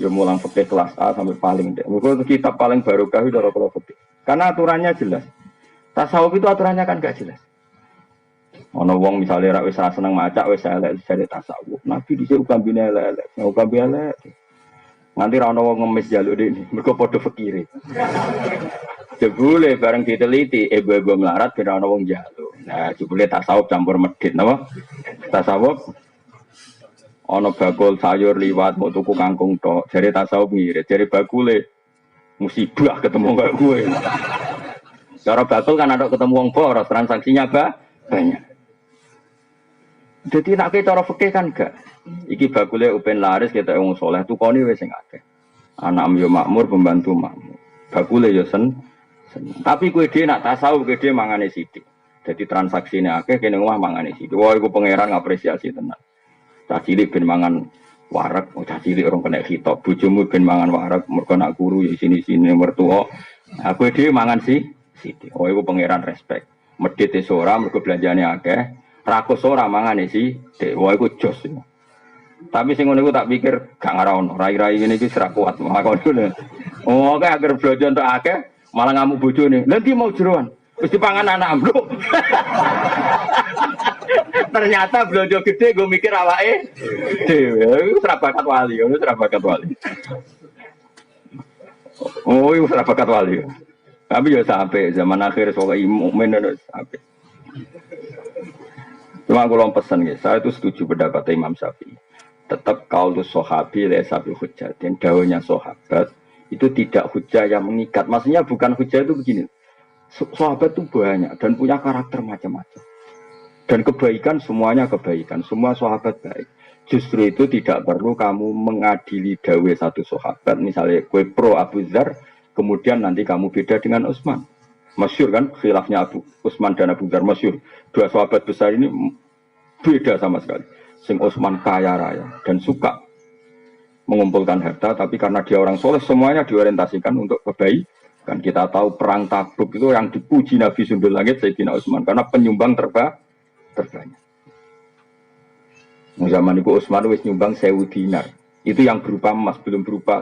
[SPEAKER 1] Ya mulang fikih kelas A sampai paling ndek. Itu kitab paling barokah itu dari Pulau Fikih. Karena aturannya jelas. Tasawuf itu aturannya kan gak jelas. Ono wong misalnya rak wis ra seneng maca wis elek jare tasawuf. Nabi dhisik ukambine elek, ukambi elek. Nanti ra ono wong ngemis jaluk dene, mergo padha fikire. Jebule bareng diteliti ibu-ibu melarat ben ana wong njaluk. Nah, jebule tasawuf campur medhit napa? Tasawuf ana bakul sayur liwat mau tuku kangkung tok. Jare tasawuf ngirit, jare bakule musibah ketemu kaya gue. Cara bakul kan ada ketemu wong boros, transaksinya banyak. Jadi nek cara fikih kan enggak. Iki bakule upen laris kita wong saleh tukone wis sing akeh. Anak yo makmur, pembantu makmur. Bakule yo tapi kue dia nak tasawuf kue dia mangane sidik. Jadi transaksinya akeh kene omah mangane sidik. Wah iku pangeran ngapresiasi tenan. Cah cilik ben mangan warak, cah cilik orang kena khitab. Bojomu ben mangan warak, mergo nak guru ya sini-sini mertua. Nah kue dia mangan sidik. Oh iku pangeran respect. Medhit e ora mergo belanjane akeh. Rakus ora mangane sidik. Wah iku jos. Tapi sing ngono iku tak pikir gak ngarono. Rai-rai ngene iki serak kuat. Makane. Oh akeh agar belanja entuk akeh malah ngamuk bojone. Nanti mau jeroan. Wis dipangan anak ambruk. Ternyata blonjo gede gue mikir awake dhewe. Iku bakat wali, ngono bakat wali. Oh, iku bakat wali. Tapi ya sampai zaman akhir sok mukmin sampai. Cuma kalau pesan ya, saya itu setuju pendapat Imam Syafi'i. Tetap qaulus sahabi la sabi hujjah. Dan dawuhnya sahabat itu tidak hujah yang mengikat. Maksudnya bukan hujah itu begini. Sahabat itu banyak dan punya karakter macam-macam. Dan kebaikan semuanya kebaikan. Semua sahabat baik. Justru itu tidak perlu kamu mengadili dawe satu sahabat. Misalnya kue pro Abu Dzar, kemudian nanti kamu beda dengan Utsman. Masyhur kan khilafnya Abu Utsman dan Abu Dzar masyhur. Dua sahabat besar ini beda sama sekali. Sing Utsman kaya raya dan suka mengumpulkan harta, tapi karena dia orang soleh semuanya diorientasikan untuk kebaikan. Kita tahu perang Tabuk itu yang dipuji Nabi Sundul Langit Sayyidina Utsman karena penyumbang terbanyak. Zaman itu Utsman wis nyumbang 1000 dinar. Itu yang berupa emas, belum berupa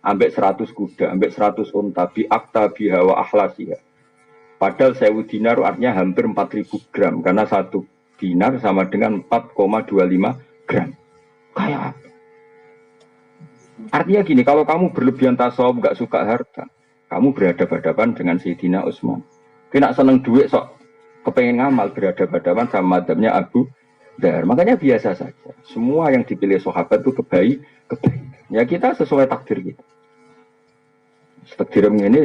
[SPEAKER 1] ambek 100 kuda, ambek 100 unta, bi akta biha wa ahlasiha. Padahal 1000 dinar artinya hampir 4000 gram karena 1 dinar sama dengan 4,25 gram. Kayak apa? Artinya gini, kalau kamu berlebihan tasawuf gak suka harta, kamu berhadapan-hadapan dengan Sayyidina Utsman. Kena seneng duit sok kepengen ngamal berhadapan-hadapan sama madhabnya Abu Dzar. Makanya biasa saja. Semua yang dipilih sahabat itu kebaikan. Ya kita sesuai takdir kita. Takdir ini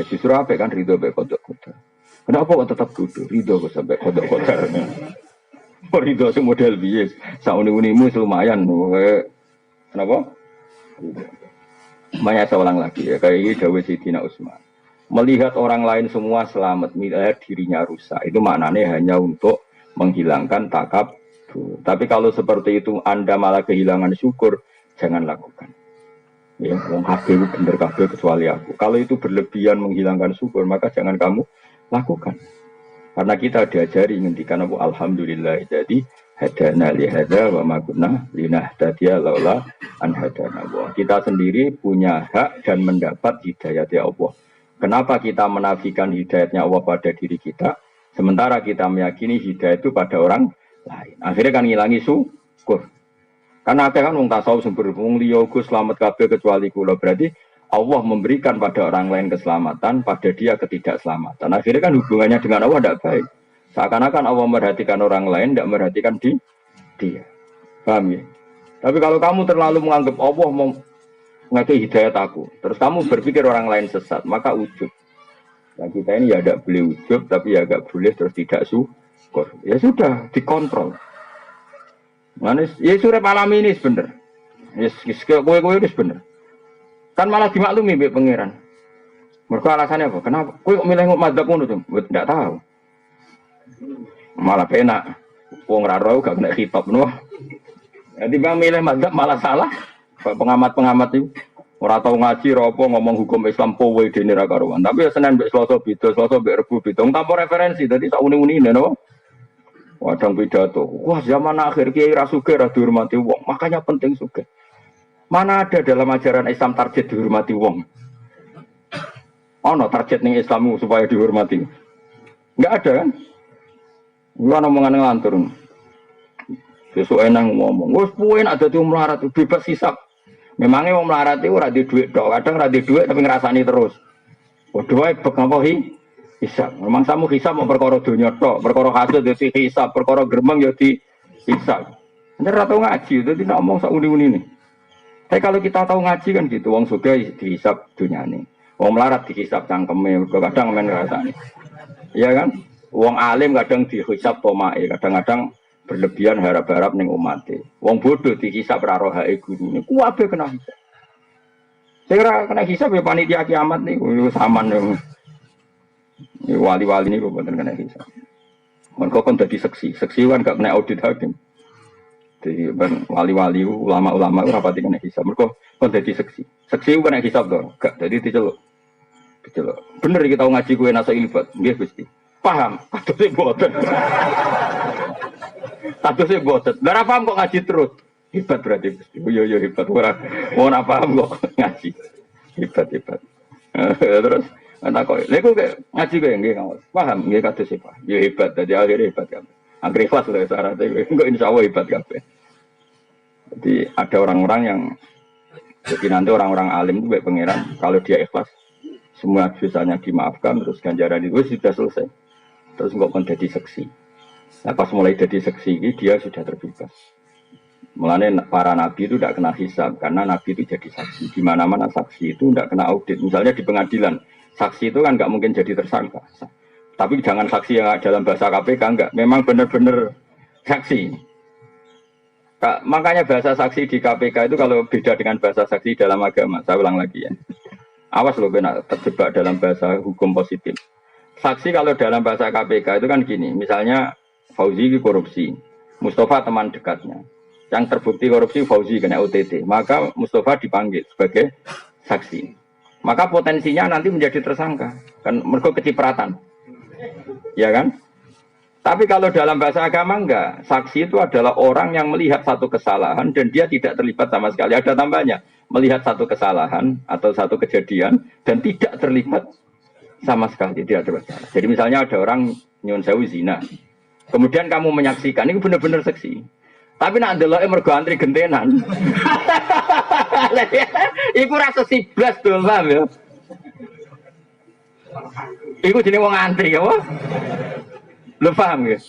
[SPEAKER 1] justru apa kan ridho baik kodok. Kenapa kok tetap kudu ridho kok sampai kodok. Ridho model bias. Sauni-unimu lumayan. Kenapa? Makanya saya ulang lagi ya, kayak ini Dawud Sayyidina Utsman. Melihat orang lain semua selamat, melihat dirinya rusak, itu maknanya hanya untuk menghilangkan takab. Tapi kalau seperti itu Anda malah kehilangan syukur, jangan lakukan. Ya, wong kabeh bener kabeh kecuali aku. Kalau itu berlebihan menghilangkan syukur, maka jangan kamu lakukan. Karena kita diajari ngendikan apa alhamdulillah jadi hadana li hadza wa ma kunna linahtadiya laula an hadana Allah. Kita sendiri punya hak dan mendapat hidayah dari Allah. Kenapa kita menafikan hidayatnya Allah pada diri kita sementara kita meyakini hidayah itu pada orang lain. Akhirnya kan ngilangi syukur. Karena ada kan wong tasawuf sumber wong liya Gus selamat kabeh kecuali kula. Berarti Allah memberikan pada orang lain keselamatan, pada dia ketidakselamatan. Akhirnya kan hubungannya dengan Allah tidak baik. Seakan-akan Allah merhatikan orang lain, tidak merhatikan dia. Paham ya? Tapi kalau kamu terlalu menganggap Allah mau ngasih hidayat aku, terus kamu berpikir orang lain sesat, maka ujub. Nah kita ini ya tidak boleh ujub, tapi ya agak boleh terus tidak syukur. Ya sudah, dikontrol. Manis, ya surep alami ini sebenar. Yes, kowe ini sebenar. Kan malah dimaklumi mbek pangeran. Mergo alasannya apa? Kenapa? Kowe kok milih madzhab ngono to? Ndak tahu. Malah penak. Wong ra ro gak kena khitab no. Jadi bang milih madzhab malah salah. Pengamat-pengamat itu ora tau ngaji ora apa ngomong hukum Islam powe dene ra karuan. Tapi ya Senin mbek Selasa beda, Selasa mbek Rebo beda. Tanpa referensi tadi sak uni-unine no. Wadang pidato. Wah, zaman akhir kiai ra sugih ra dihormati wong. Makanya penting sugih. Mana ada dalam ajaran Islam target dihormati wong? Oh no, target ning Islammu supaya dihormati. Enggak ada kan? Gua omongan ngelantur. Besok enak ngomong. Wes puin ada tuh melarat bebas hisap. Memangnya wong melarat itu ora di duit tok, kadang ora di duit tapi ngrasani terus. Padha wae bek apa hisap. Memang samu hisap mau perkara donya tok, perkara hasil dadi hisap, perkara gremeng ya di hisap. Nek ora tau ngaji dadi nek omong sak uni-uni ini. Tapi kalau kita tahu ngaji kan gitu, wong sugih dihisap dunyane. Wong melarat dihisap cangkeme, kadang men ngrasani. Iya kan? Wong alim kadang dihisap tomake, kadang-kadang berlebihan harap-harap ning umate. Wong bodoh dihisap ra rohae gurune. Kuwabe kena hisap. Sing ora kena hisap ya panitia kiamat niku saman yo. Wali-wali niku boten kena hisap. Mergo kon dadi seksi. Seksi kan gak kena audit hakim. Jadi wali-wali ulama-ulama ora pati kena hisap. Mergo kon dadi seksi. Seksi ku kena hisap to, gak dadi diceluk. Diceluk. Bener iki tau ngaji kowe nasa ilbat. Nggih Gusti. Paham? Katose boten. Katose boten. Lah paham kok ngaji terus. Hebat berarti Gusti. Yo hebat ora. Ora paham kok ngaji. Hebat. Terus tak kok. Lha kok ngaji kowe nggih kamu. Paham nggih katose Pak. Yo hebat. Dadi akhire hebat kabeh. Akhire ikhlas lho syaratnya. Engko insyaallah hebat kabeh. Jadi ada orang-orang yang jadi nanti orang-orang alim itu baik pangeran kalau dia ikhlas semua dosanya dimaafkan terus ganjaran itu sudah selesai. Terus nggak akan jadi seksi. Nah, pas mulai jadi seksi ini dia sudah terbebas. Mulanya para nabi itu tidak kena hisab karena nabi itu jadi saksi. Di mana-mana saksi itu tidak kena audit. Misalnya di pengadilan, saksi itu kan nggak mungkin jadi tersangka. Tapi jangan saksi yang dalam bahasa KPK enggak. Memang benar-benar saksi. Makanya bahasa saksi di KPK itu kalau beda dengan bahasa saksi dalam agama. Saya ulang lagi ya. Awas loh benar terjebak dalam bahasa hukum positif. Saksi kalau dalam bahasa KPK itu kan gini, misalnya Fauzi korupsi, Mustafa teman dekatnya, yang terbukti korupsi Fauzi kena OTT, maka Mustafa dipanggil sebagai saksi. Maka potensinya nanti menjadi tersangka, kan mergo kecipratan, ya kan? Tapi kalau dalam bahasa agama enggak, saksi itu adalah orang yang melihat satu kesalahan dan dia tidak terlibat sama sekali. Ada tambahnya, melihat satu kesalahan atau satu kejadian dan tidak terlibat sama sekali, tidak ada masalah. Jadi misalnya ada orang nyun sewu zina, kemudian kamu menyaksikan, ini benar-benar seksi. Tapi nak ndeloke mergo antri gentenan. Iku rasa siblas dong, paham ya? Iku jenenge wong antri ya, wah. Lu paham ya?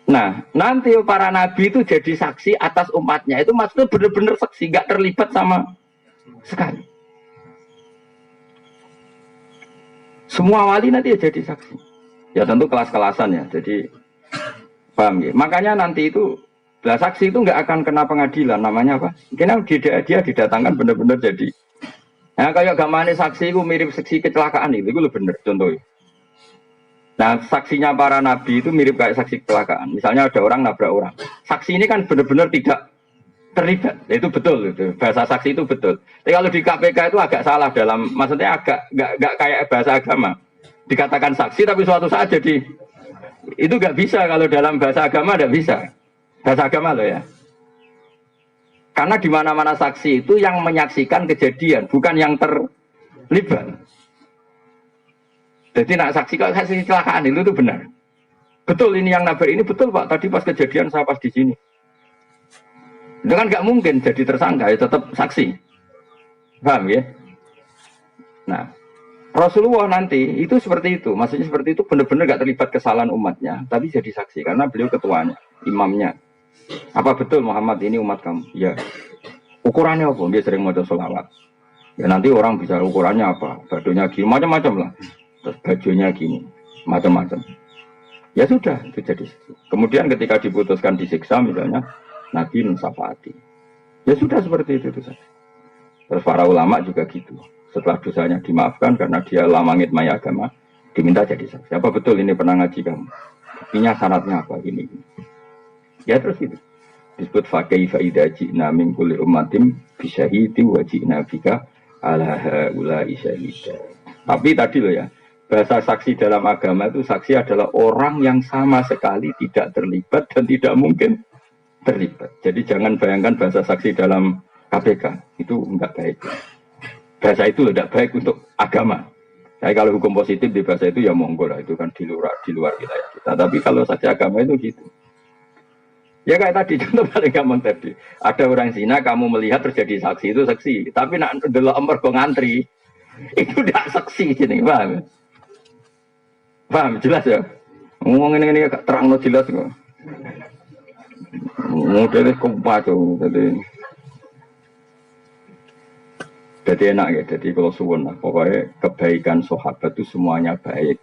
[SPEAKER 1] Nah, nanti para nabi itu jadi saksi atas umatnya. Itu maksudnya benar-benar saksi, gak terlibat sama sekali. Semua wali nanti ya jadi saksi. Ya tentu kelas-kelasan ya. Jadi Paham ya? Makanya nanti itu saksi itu nggak akan kena pengadilan, namanya apa? Karena dia didatangkan benar-benar jadi. Nah kayak gamane saksi itu mirip saksi kecelakaan itu lebih benar contohnya. Nah saksinya para nabi itu mirip kayak saksi kecelakaan. Misalnya ada orang nabrak orang. Saksi ini kan benar-benar tidak terlibat. Itu betul itu. Bahasa saksi itu betul. Tapi kalau di KPK itu agak salah dalam, maksudnya agak nggak kayak bahasa agama. Dikatakan saksi tapi suatu saat jadi itu nggak bisa kalau dalam bahasa agama nggak bisa. Bahasa agama loh ya. Karena di mana-mana saksi itu yang menyaksikan kejadian, bukan yang terlibat. Jadi nak saksi kalau saksi kecelakaan itu benar. Betul ini yang nabrak ini betul Pak. Tadi pas kejadian saya pas di sini. Itu kan nggak mungkin jadi tersangka, ya tetap saksi. Paham ya? Nah, Rasulullah nanti itu seperti itu. Maksudnya seperti itu benar-benar nggak terlibat kesalahan umatnya, tapi jadi saksi karena beliau ketuanya, imamnya. Apa betul Muhammad ini umat kamu? Ya. Ukurannya apa? Dia sering mau sholawat. Ya nanti orang bisa ukurannya apa? Bajunya gini, macam-macam lah. Terus bajunya gini, macam-macam. Ya sudah, itu jadi. Kemudian ketika diputuskan disiksa, misalnya Nabi mensyafaati. Ya sudah seperti itu saja. Terus para ulama juga gitu. Setelah dosanya dimaafkan karena dia lamangit maya agama, diminta jadi saksi. Apa betul ini pernah ngaji kamu? Buktinya syaratnya apa? Ini. Ya terus itu disebut fakaifa idza ji'na min kulli ummatin bisyahidi wa ji'na bika ala haula'i syahida. Tapi tadi loh ya, bahasa saksi dalam agama itu saksi adalah orang yang sama sekali tidak terlibat dan tidak mungkin terlibat. Jadi jangan bayangkan bahasa saksi dalam KPK itu enggak baik. Bahasa itu tidak baik untuk agama. Jadi kalau hukum positif di bahasa itu ya monggo lah, itu kan di luar wilayah kita. Tapi kalau saksi agama itu gitu. Ya kayak tadi, contoh paling gampang tadi. Ada orang zina, kamu melihat terjadi saksi, itu saksi. Tapi nak delok mergo ngantri, itu tidak saksi sini, paham? Paham, jelas ya? Ngomong ini agak terang, jelas kok. Modelnya kumpacung, jadi enak ya, jadi kalau suwun lah, pokoknya kebaikan sahabat itu semuanya baik.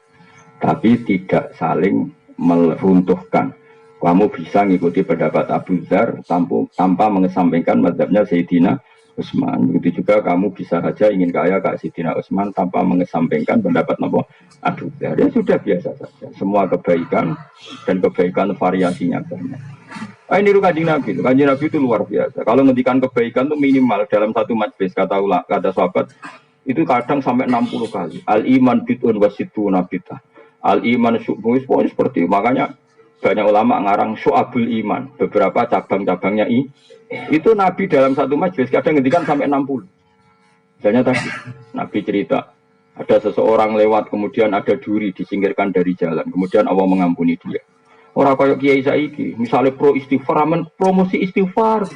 [SPEAKER 1] Tapi tidak saling meruntuhkan. Kamu bisa ngikuti pendapat Abu Dzar tanpa mengesampingkan mazhabnya Sayyidina Utsman. Begitu juga kamu bisa saja ingin kaya kayak Sayyidina Utsman tanpa mengesampingkan pendapat Abu Dzar. Ya sudah biasa saja. Semua kebaikan dan kebaikan variasinya banyak. Ini Kanjeng Nabi. Kanjeng Nabi itu luar biasa. Kalau ngendikan kebaikan itu minimal dalam satu majlis kata sahabat itu kadang sampai 60 kali. Al iman bid'un wasituna bid'ah. Al iman syu'bun seperti itu. Makanya banyak ulama ngarang syu'abul iman, beberapa cabang-cabangnya itu Nabi dalam satu majelis kadang ngendikan sampai 60. Misalnya tadi Nabi cerita ada seseorang lewat kemudian ada duri disingkirkan dari jalan, kemudian Allah mengampuni dia. Orang kayak kiai saiki, misalnya pro istighfar, promosi istighfar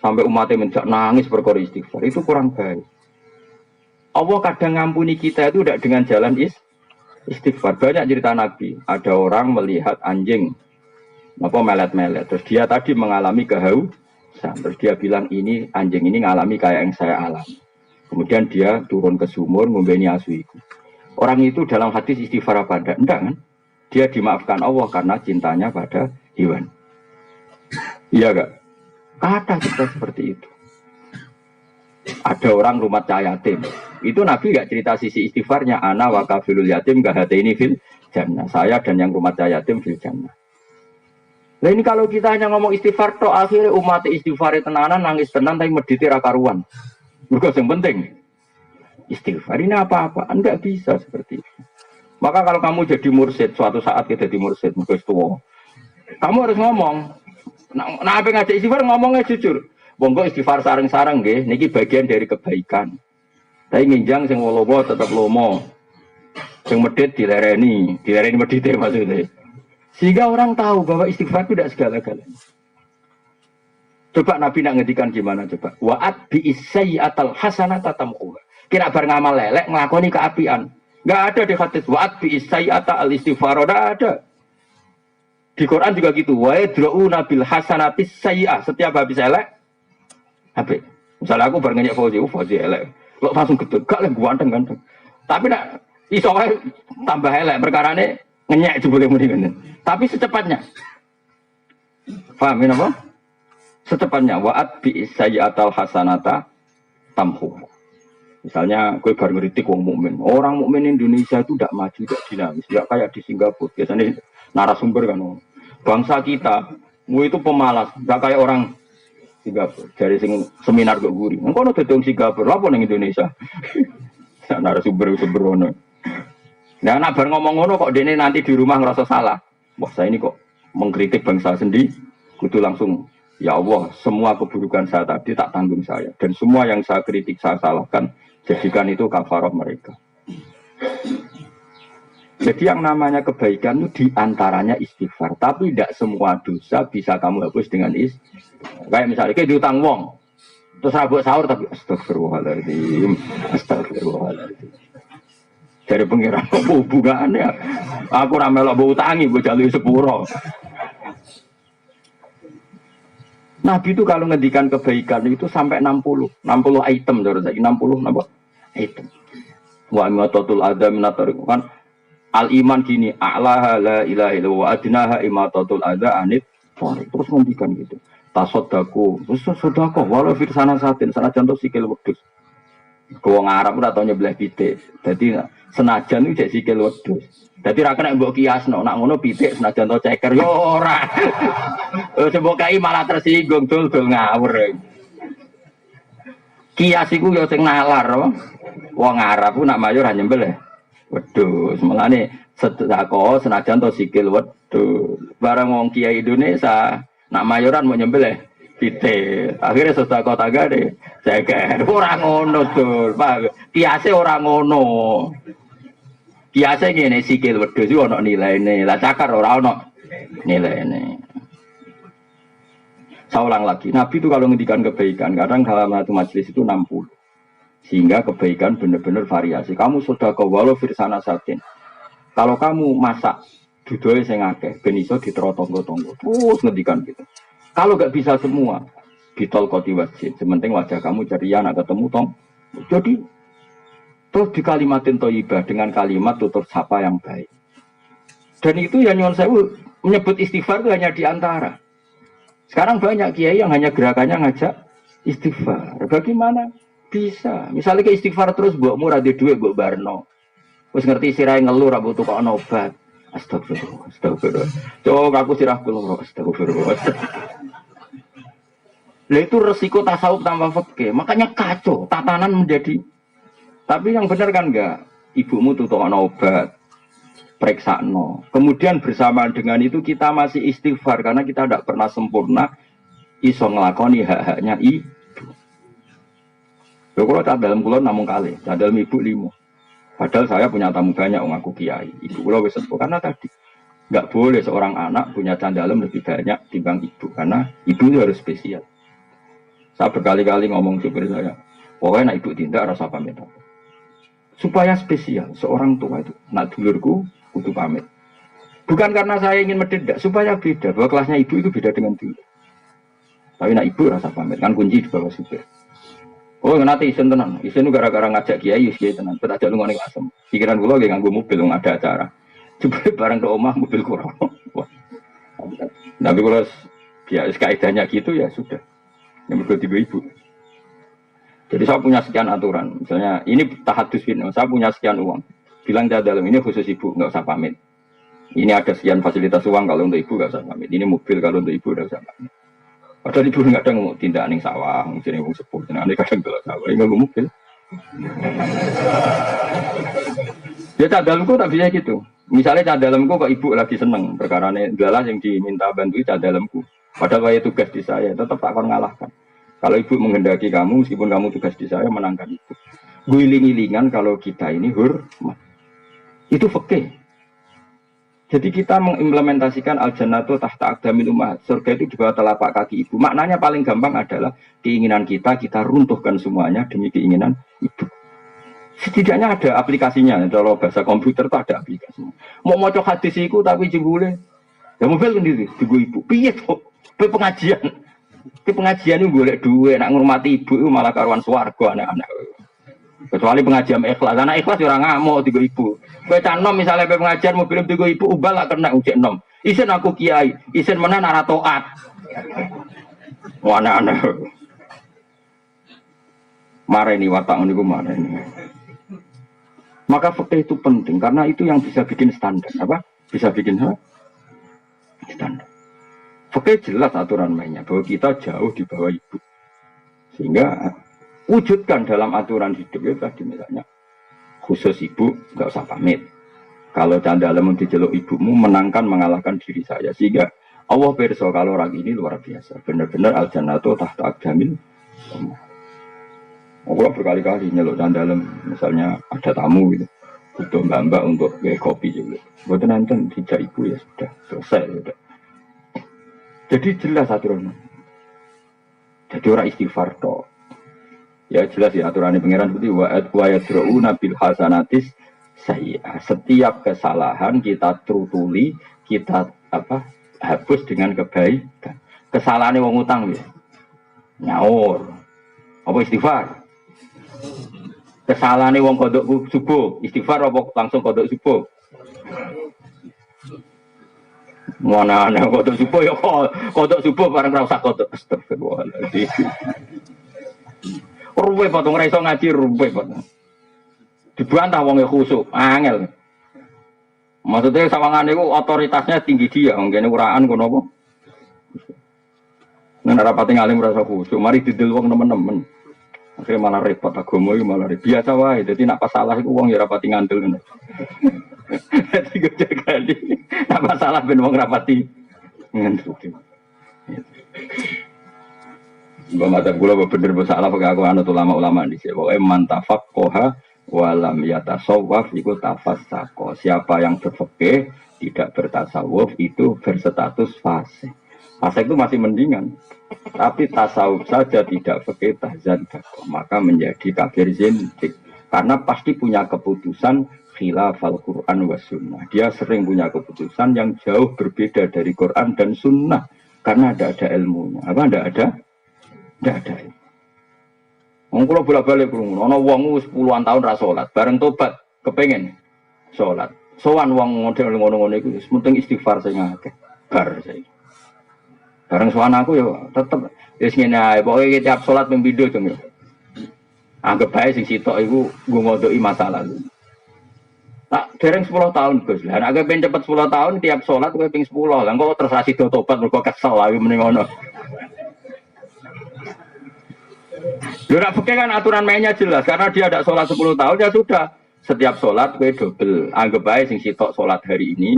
[SPEAKER 1] sampai umatnya menjak nangis perkara istighfar, itu kurang baik. Allah kadang ngampuni kita itu tidak dengan jalan istighfar. Banyak cerita Nabi. Ada orang melihat anjing melet-melet. Terus dia tadi mengalami kehausan. Terus dia bilang ini anjing ini ngalami kayak yang saya alami. Kemudian dia turun ke sumur ngombeni asu itu. Orang itu dalam hadis istighfar apa enggak? Enggak kan? Dia dimaafkan Allah karena cintanya pada hewan. Iya enggak? Kata kita seperti itu. Ada orang rumah yatim. Itu Nabi nggak cerita sisi istighfarnya. Ana wa kafilul yatim ini fil jannah. Saya dan yang rumah yatim fil jannah. Nah ini kalau kita hanya ngomong istighfar toh akhirnya umat istighfar tenanan nangis tenan tapi medite ra karuan. Mergo yang penting istighfar ini apa-apa. Enggak bisa seperti itu. Maka kalau kamu jadi mursyid suatu saat kita jadi mursyid mergo tua. Kamu harus ngomong. Nah apa ngajak istighfar ngomongnya jujur. Monggo istighfar sareng-sareng nggih, niki bagian dari kebaikan. Tapi nginjang sing lomo tetap lomo. Sing medhit dilereni medhite maksudnya. Sehingga orang tahu bahwa istighfar itu tidak segala-galanya. Coba Nabi nak ngedikan gimana coba? Wa'at bi isayyatal hasanata tamquha. Kira bar ngamal lelek nglakoni keapian. Enggak ada di hadis wa'at bi isayyata al istighfar, enggak ada. Di Quran juga gitu. Wa yadra'una bil hasanati sayyi'ah. Setiap habis elek habis. Misalnya aku baru ngenyek Fauzi elek. Lo langsung gedut, gak lah ganteng. Tapi nak iso tambah elek perkarane ngenyek jebule muni ngene. Tapi secepatnya Paham ya apa? Secepatnya wa'at bi sayyi'atal hasanata tamhu. Misalnya gue baru ngeritik wong mukmin. Orang mukmin Indonesia itu tidak maju, tidak dinamis, tidak kayak di Singapura. Biasanya narasumber kan. Bangsa kita, itu pemalas, tidak kayak orang Singapura. Dari seminar kok guri. Engko ono dadi Singapura, apa nang Indonesia? Narasumber sembrono. Nah, anak bar ngomong ngono kok dene nanti di rumah ngerasa salah. Wah, saya ini kok mengkritik bangsa sendiri, kudu langsung ya Allah, semua keburukan saya tadi tak tanggung saya dan semua yang saya kritik saya salahkan. Jadikan itu kafarah mereka. Jadi yang namanya kebaikan itu diantaranya istighfar. Tapi tidak semua dosa bisa kamu hapus dengan istighfar. Kayak misalnya, kayak diutang wong. Terus rabuk sahur tapi astagfirullahaladzim. Astagfirullahaladzim. Dari pengiran apa hubungannya? Aku ramelok mau utangi, gue jalui sepuro. Nabi itu kalau ngedikan kebaikan itu sampai 60 item. 60 item. Wa imatatul adha minatoriq kan al-iman gini a'laha la ilaha illallah wa adnaha imatatul adha anit thariq. Terus ngendikan gitu. Tasaddaku, terus sedekah walau firsana satin sanajan to sikil wedhus. Wong Arab ora tau nyebelah pitik. Dadi senajan itu cek sikil wedhus. Dadi ra kena mbok kiasno, nak ngono pitik senajan to ceker yo ora. Sebab kai malah tersinggung dul ngawur. Kias iku yo sing nalar apa? Wong Arab ku nak mayor hanya nyembelih wedhus. Mulane sedekah senajan to sikil wedhus. Barang wong kiai Indonesia nak mayoran mau nyembelih pitik. Akhirnya sedekah tagade ceker. Ora ngono dul. Pak, kiase ora ngono. Kiase ngene sikil wedhus yo ana nilaine. Lah cakar ora ana nilaine. Saya ulang lagi, Nabi itu kalau ngendikan kebaikan, kadang dalam satu majelis itu 60. Sehingga kebaikan benar-benar variasi. Kamu sudah ke walau firsana satin. Kalau kamu masak, dudoy sing akeh, ben iso ditero-tonggo-tonggo. Terus ngendikan gitu. Kalau gak bisa semua, ditol koti wajib. Sementing wajah kamu ceria, nak ketemu tong. Jadi, terus di kalimatin thayyibah dengan kalimat tutur sapa yang baik. Dan itu ya nyuwun sewu menyebut istighfar itu hanya di antara. Sekarang banyak kiai yang hanya gerakannya ngajak istighfar. Bagaimana bisa? Misalnya ke istighfar terus mbokmu ra duwe mbok barno. Wis ngerti sirahe ngeluh ra butuh kok obat. Astagfirullah, astagfirullah. Cok aku sirah kula astagfirullah. Lah itu resiko tasawuf tanpa fikih. Makanya kacau, tatanan menjadi. Tapi yang benar kan enggak? Ibumu tuh obat. Periksano. Kemudian bersamaan dengan itu kita masih istighfar karena kita tidak pernah sempurna iso ngelakoni hak-haknya ibu. Kalau tak dalam kulon namun kali, tak dalam ibu 5. Padahal saya punya tamu banyak ngaku kiai. Ibu kulo wis sepuh karena tadi nggak boleh seorang anak punya candalem lebih banyak timbang ibu karena ibu itu harus spesial. Saya berkali-kali ngomong supir saya, pokoknya nak ibu tindak rasa pamit. Supaya spesial seorang tua itu, nak dulurku kudu pamit. Bukan karena saya ingin mendedak, supaya beda. Bahwa kelasnya ibu itu beda dengan dulu. Tapi nak ibu rasa pamit, kan kunci di bawah supir. Oh nanti isen tenan, isen itu gara-gara ngajak kiai, kiai tenan. Kita ajak lu ngomong asem. Pikiran gue lagi nganggo mobil, nggak ada acara. Coba barang ke omah mobil kurang. Tapi kalau ya kaidahnya gitu ya sudah. Yang berdua tiba ibu. Jadi saya punya sekian aturan. Misalnya ini tahadus film, saya punya sekian uang. Bilang di dalam ini khusus ibu, nggak usah pamit. Ini ada sekian fasilitas uang kalau untuk ibu nggak usah pamit. Ini mobil kalau untuk ibu nggak usah pamit. Padahal ibu nggak ada ngomong tindak ning sawah, jadi ngomong sepuh, jadi kadang gelap sawah, ini ngomong mobil. Ya cadalku tak bisa gitu. Misalnya cadalku kok ibu lagi seneng perkara ini, adalah yang diminta bantu cadalku. Padahal saya tugas di saya, tetap tak akan ngalahkan. Kalau ibu menghendaki kamu, meskipun kamu tugas di saya, menangkan ibu. Guling-gilingan kalau kita ini hormat. Itu fikih. Jadi kita mengimplementasikan al-jannatu tahta aqdamil ummahat. Surga itu di bawah telapak kaki ibu. Maknanya paling gampang adalah keinginan kita runtuhkan semuanya demi keinginan ibu. Setidaknya ada aplikasinya. Kalau bahasa komputer itu ada aplikasinya. Mau maca hadis iku tapi jebule. Ya mobil sendiri, juga ibu. Piye kok? Pengajian. Pengajian itu golek duwe, nak ngurmati ibu itu malah karuan swarga anak-anak. Kecuali pengajian ikhlas. Karena ikhlas orang ngamuk tiga ibu. Kowe canom misalnya pengajian mobil tiga ibu ubah lah kena ujek nom. Isen aku kiai, isen mana nara toat. Wana-wana. Marah ini watak niku marah ini. Maka fikih itu penting karena itu yang bisa bikin standar apa? Bisa bikin apa? Standar. Fikih jelas aturan mainnya bahwa kita jauh di bawah ibu. Sehingga wujudkan dalam aturan hidup itu tadi misalnya khusus ibu nggak usah pamit. Kalau canda lemon diceluk ibumu menangkan mengalahkan diri saya sehingga Allah perso kalau orang ini luar biasa. Benar-benar al-jannatu tahta aqdamil. Aku berkali-kali nyeluk dalam, misalnya ada tamu gitu, butuh mbak untuk kopi juga. Buat nonton tidak ibu ya sudah selesai sudah. Jadi jelas aturan. Jadi orang istighfar toh. Ya jelas ya aturan pangeran seperti wa yadrauna bil hasanatis sayyi'ah. Setiap kesalahan kita terutuli, kita hapus dengan kebaikan. Kesalahan wong utang ya. Nyaur. Apa istighfar? Kesalahan wong kodok subuh, istighfar apa langsung kodok subuh? Mana ana kodok subuh ya kodok subuh bareng ra usah kodok. Astagfirullahaladzim. Ruwe potong ra iso ngaji ruwe potong. Dibantah wong khusuk, angel. Maksudnya sawangan itu otoritasnya tinggi dia, mungkin uraan kono apa? Nek rapati ngalim rasa khusuk, mari didel wong nemen-nemen. Akhirnya malah repot agama itu malah repot. Biasa wae, jadi nak pasalah itu uang ya rapati ngandel kan. Jadi gue jaga ini, nak pasalah ben uang rapati ngandel. Gue mata gula bener bersalah pakai aku anut ulama-ulama di sini. Pokoknya mantafak koha walam yatasawwaf ikut tafasako. Siapa yang berfikih tidak bertasawuf itu berstatus fasik. Fasik itu masih mendingan. Tapi tasawuf saja tidak fikih tahzan maka menjadi kafir zindik karena pasti punya keputusan khilafal Quran was sunnah. Dia sering punya keputusan yang jauh berbeda dari Quran dan sunnah karena tidak ada ilmunya. Apa tidak ada? Tidak ada. Kalau bolak-balik ono wong 10-an tahun ra salat, bareng tobat kepengen salat. Sowan wong model ngono-ngono iku penting istighfar sing akeh. Bar saiki. Bareng sowan aku ya tetep wis ngene ae, pokoke tiap salat ping pindho jeng ya. Anggap bae sing sitok iku nggo ngodoki masalah. Tak dereng 10 tahun Gus. Lah nek pengen cepet 10 tahun tiap salat kowe ping 10. Lah kok terus asido tobat mergo kesel ae mending ngono. Lha nek fikih kan aturan mainnya jelas karena dia ada salat 10 tahun ya sudah. Setiap salat kowe double. Anggap bae sing sitok salat hari ini,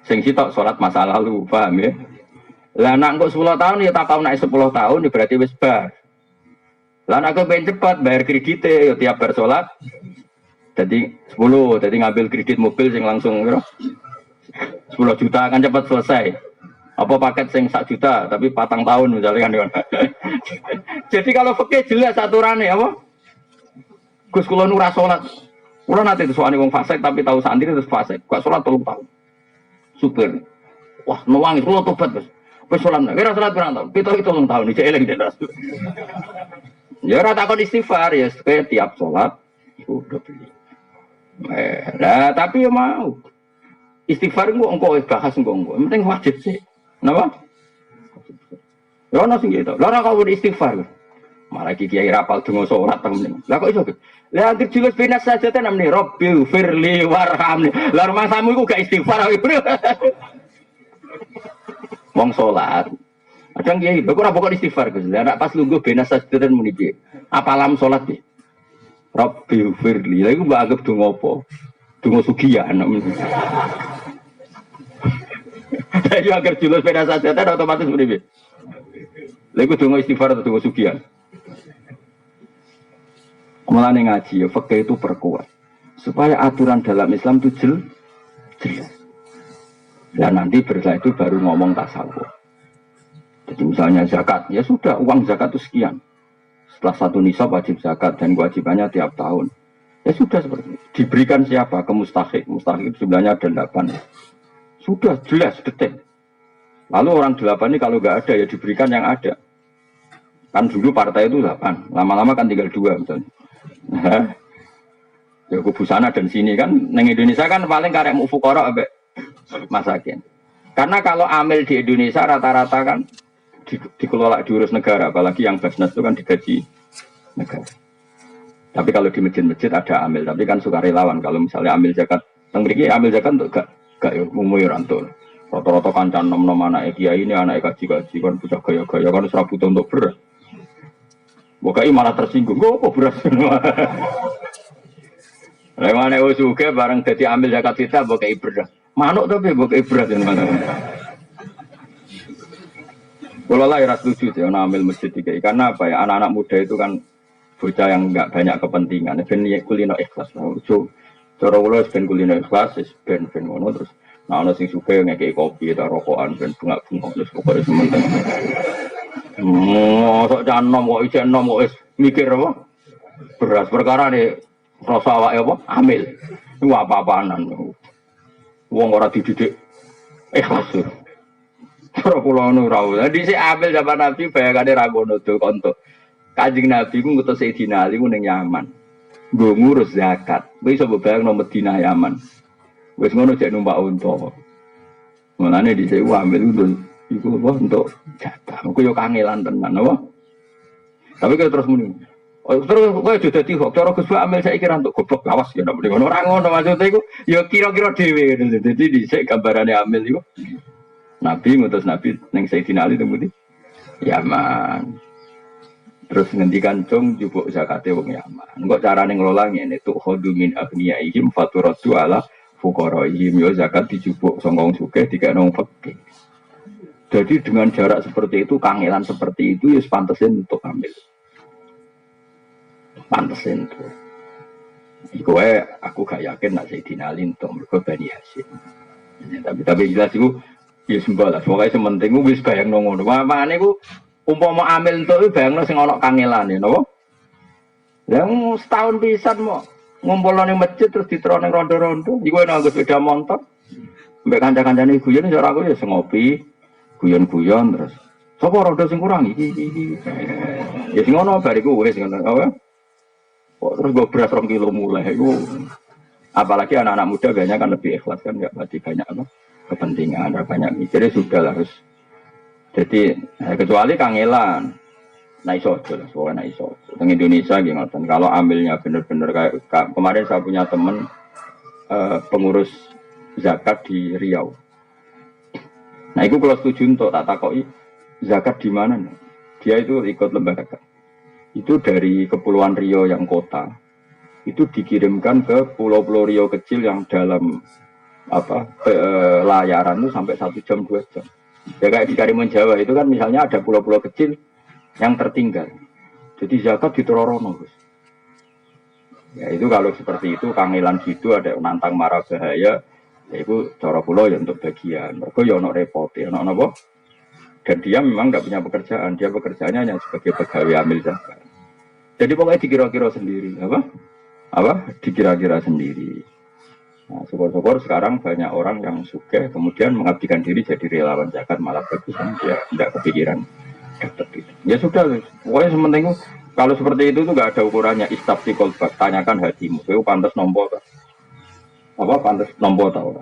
[SPEAKER 1] sing sitok salat masa lalu, paham ya? Lah nak kok 10 tahun ya tak tau nak 10 tahun ya berarti wis bar. Lah nak pengen cepat bayar kredite ya tiap bar salat. Jadi 10, jadi ngambil kredit mobil sing langsung piro? 10 juta kan cepat selesai. Apa paket sing 1 juta tapi 4 tahun misalnya kan. Jadi kalau fikih jelas aturannya apa? Gus kula nu ra salat. Kula nate disuwani wong fasik tapi tahu santri terus fasik. Gak salat 3 tahun. Super. Wah, nuwangi kula tobat, Gus. Wis salat nek ora salat pirang tahun? 7 tahun iki eling den. Ya ora takon istighfar ya tiap salat iku udah beli. Nah, tapi ya mau. Istighfar engko bahas engko. Penting wajib sih. Napa? Ya ono sing gitu. Lah ora kok istighfar. Malah iki kiai rapal donga salat temen. Lah kok iso? Lah anggere julus binas saja tenan nih Rabbil firli warhamni. Lah rumah tamu iku gak istighfar bro. Wong salat. Kadang kiai kok ora pokok istighfar Gus. Lah pas lungguh binas saja tenan muni piye? Apa lam salat piye? Rabbil firli. Lah iku mbok anggap donga apa? Donga sugihan. Ayo agar julus binas saja tenan otomatis muni piye? Lah iku donga istighfar atau donga sugihan? Mulane ngaji ya fikih itu perkuat supaya aturan dalam Islam itu jelas. Dan nanti setelah itu baru ngomong tasawuf. Jadi misalnya zakat, ya sudah uang zakat itu sekian. Setelah 1 nisab wajib zakat dan kewajibannya tiap tahun. Ya sudah seperti itu. Diberikan siapa? Ke mustahik. Mustahik sebenarnya ada 8. Sudah jelas detail. Lalu orang 8 ini kalau nggak ada ya diberikan yang ada. Kan dulu partai itu 8. Lama-lama kan tinggal 2 misalnya. Ya kubu sana dan sini kan. Neng Indonesia kan paling karek mufukara ambek masakin. Karena kalau amil di Indonesia rata-rata kan dikelola diurus negara, apalagi yang Basnas itu kan digaji negara. Tapi kalau di masjid-masjid ada amil, tapi kan sukarelawan. Kalau misalnya amil zakat, tengriki amil zakat untuk gak ya umumnya rantul. Rata-rata kancan nom-nom anak kiai ini anak kaji-kaji kan punya gaya-gaya kan serabut untuk beras. Bukai malah tersinggung, kok beras semua. Lewat nek usuke bareng dadi ambil zakat kita bukai beras. Manuk tapi bukai beras yang mana. Kalau lah ya setuju sih, ambil masjid tiga. Karena apa ya anak-anak muda itu kan bocah yang enggak banyak kepentingan. Ben kulino ikhlas. Cara kula ben kulino ikhlas, ben ngono terus. Nah, ana sing suka ngekeki kopi ta rokokan ben bunga-bunga terus pokoke sementing. Sok canom kok ijen nom kok wis mikir apa? Beras perkara ne rasa awake apa? Amil. Iku apa-apanan. Wong ora dididik ikhlas. Cara kula nu ra. Dadi sik amil zaman Nabi bayangane ra ngono to konto. Kanjeng Nabi ku ngutus Sayyidina Ali ku ning Yaman. Nggo ngurus zakat. Wis iso bayangno Madinah Yaman. Wis ngono cek numpak unta. Mulane dhisik amil iku untuk jatah. Iku yo kangelan tenan apa? Tapi kalau terus muni. Terus kowe aja dadi kok cara Gus amil saiki ra untuk goblok lawas ya ndak ngono. Ora ngono maksudnya iku yo kira-kira dhewe. Dadi dhisik gambarane amil iku. Nabi ngutus Nabi ning Sayyidina Ali temu di Yaman. Terus ngendikan cung jupuk zakate wong Yaman. Engko carane ngelola ngene tuh khodu min agniyaihim faturatu ala fuqaraihim yo zakat dijupuk sangka wong sugih dikene wong fakir. Jadi dengan jarak seperti itu, kangelan seperti itu ya pantesin untuk ambil. Pantesin tuh. Iku aku gak yakin nak Sayyidina Ali untuk mergo Bani Hasyim. Tapi jelas itu ya sembah lah. Pokoke sementing wis bayangno ngono. Makane iku umpama amil entuk bayangno sing ana kangelane napa? Yang setahun pisan mau ngumpulno ning masjid terus diterone rondo-rondo. Iku nek nggo sepeda motor. Mbek kanca-kancane guyon ora aku ya ngopi, guyon-guyon terus. Sapa rondo sing kurang iki. Ya sing ngono bariku wis ngono apa? Kok terus gue beras 2 kilo mulai iku. Apalagi anak-anak muda biasanya kan lebih ikhlas kan enggak berarti banyak apa? Kepentingan, ada banyak mikirnya sudah lah harus. Jadi kecuali kangelan. Nah iso aja lah, soalnya iso. Di Indonesia gimana? Kalau ambilnya benar-benar kayak kemarin saya punya teman pengurus zakat di Riau. Nah itu kalau setuju untuk tak takoi zakat di mana? Dia itu ikut lembaga. Itu dari Kepulauan Riau yang kota. Itu dikirimkan ke pulau-pulau Riau kecil yang dalam layaran itu sampai 1 jam 2 jam. Ya kayak di Karimun Jawa itu kan misalnya ada pulau-pulau kecil yang tertinggal. Jadi zakat ditororono, Gus. Ya itu kalau seperti itu kangelan gitu ada nantang marah bahaya, ya itu cara pulau ya untuk bagian. Mereka ya ono repot, ya ono apa? Dan dia memang nggak punya pekerjaan, dia pekerjaannya hanya sebagai pegawai amil zakat. Jadi pokoknya dikira-kira sendiri, dikira-kira sendiri. Nah, syukur-syukur sekarang banyak orang yang suka kemudian mengabdikan diri jadi relawan zakat malah bagus kan dia tidak kepikiran dapat itu. Ya sudah, pokoknya sementing kalau seperti itu tuh nggak ada ukurannya istabti kolbak, tanyakan hatimu, itu pantas nompo, pantas nompo tau.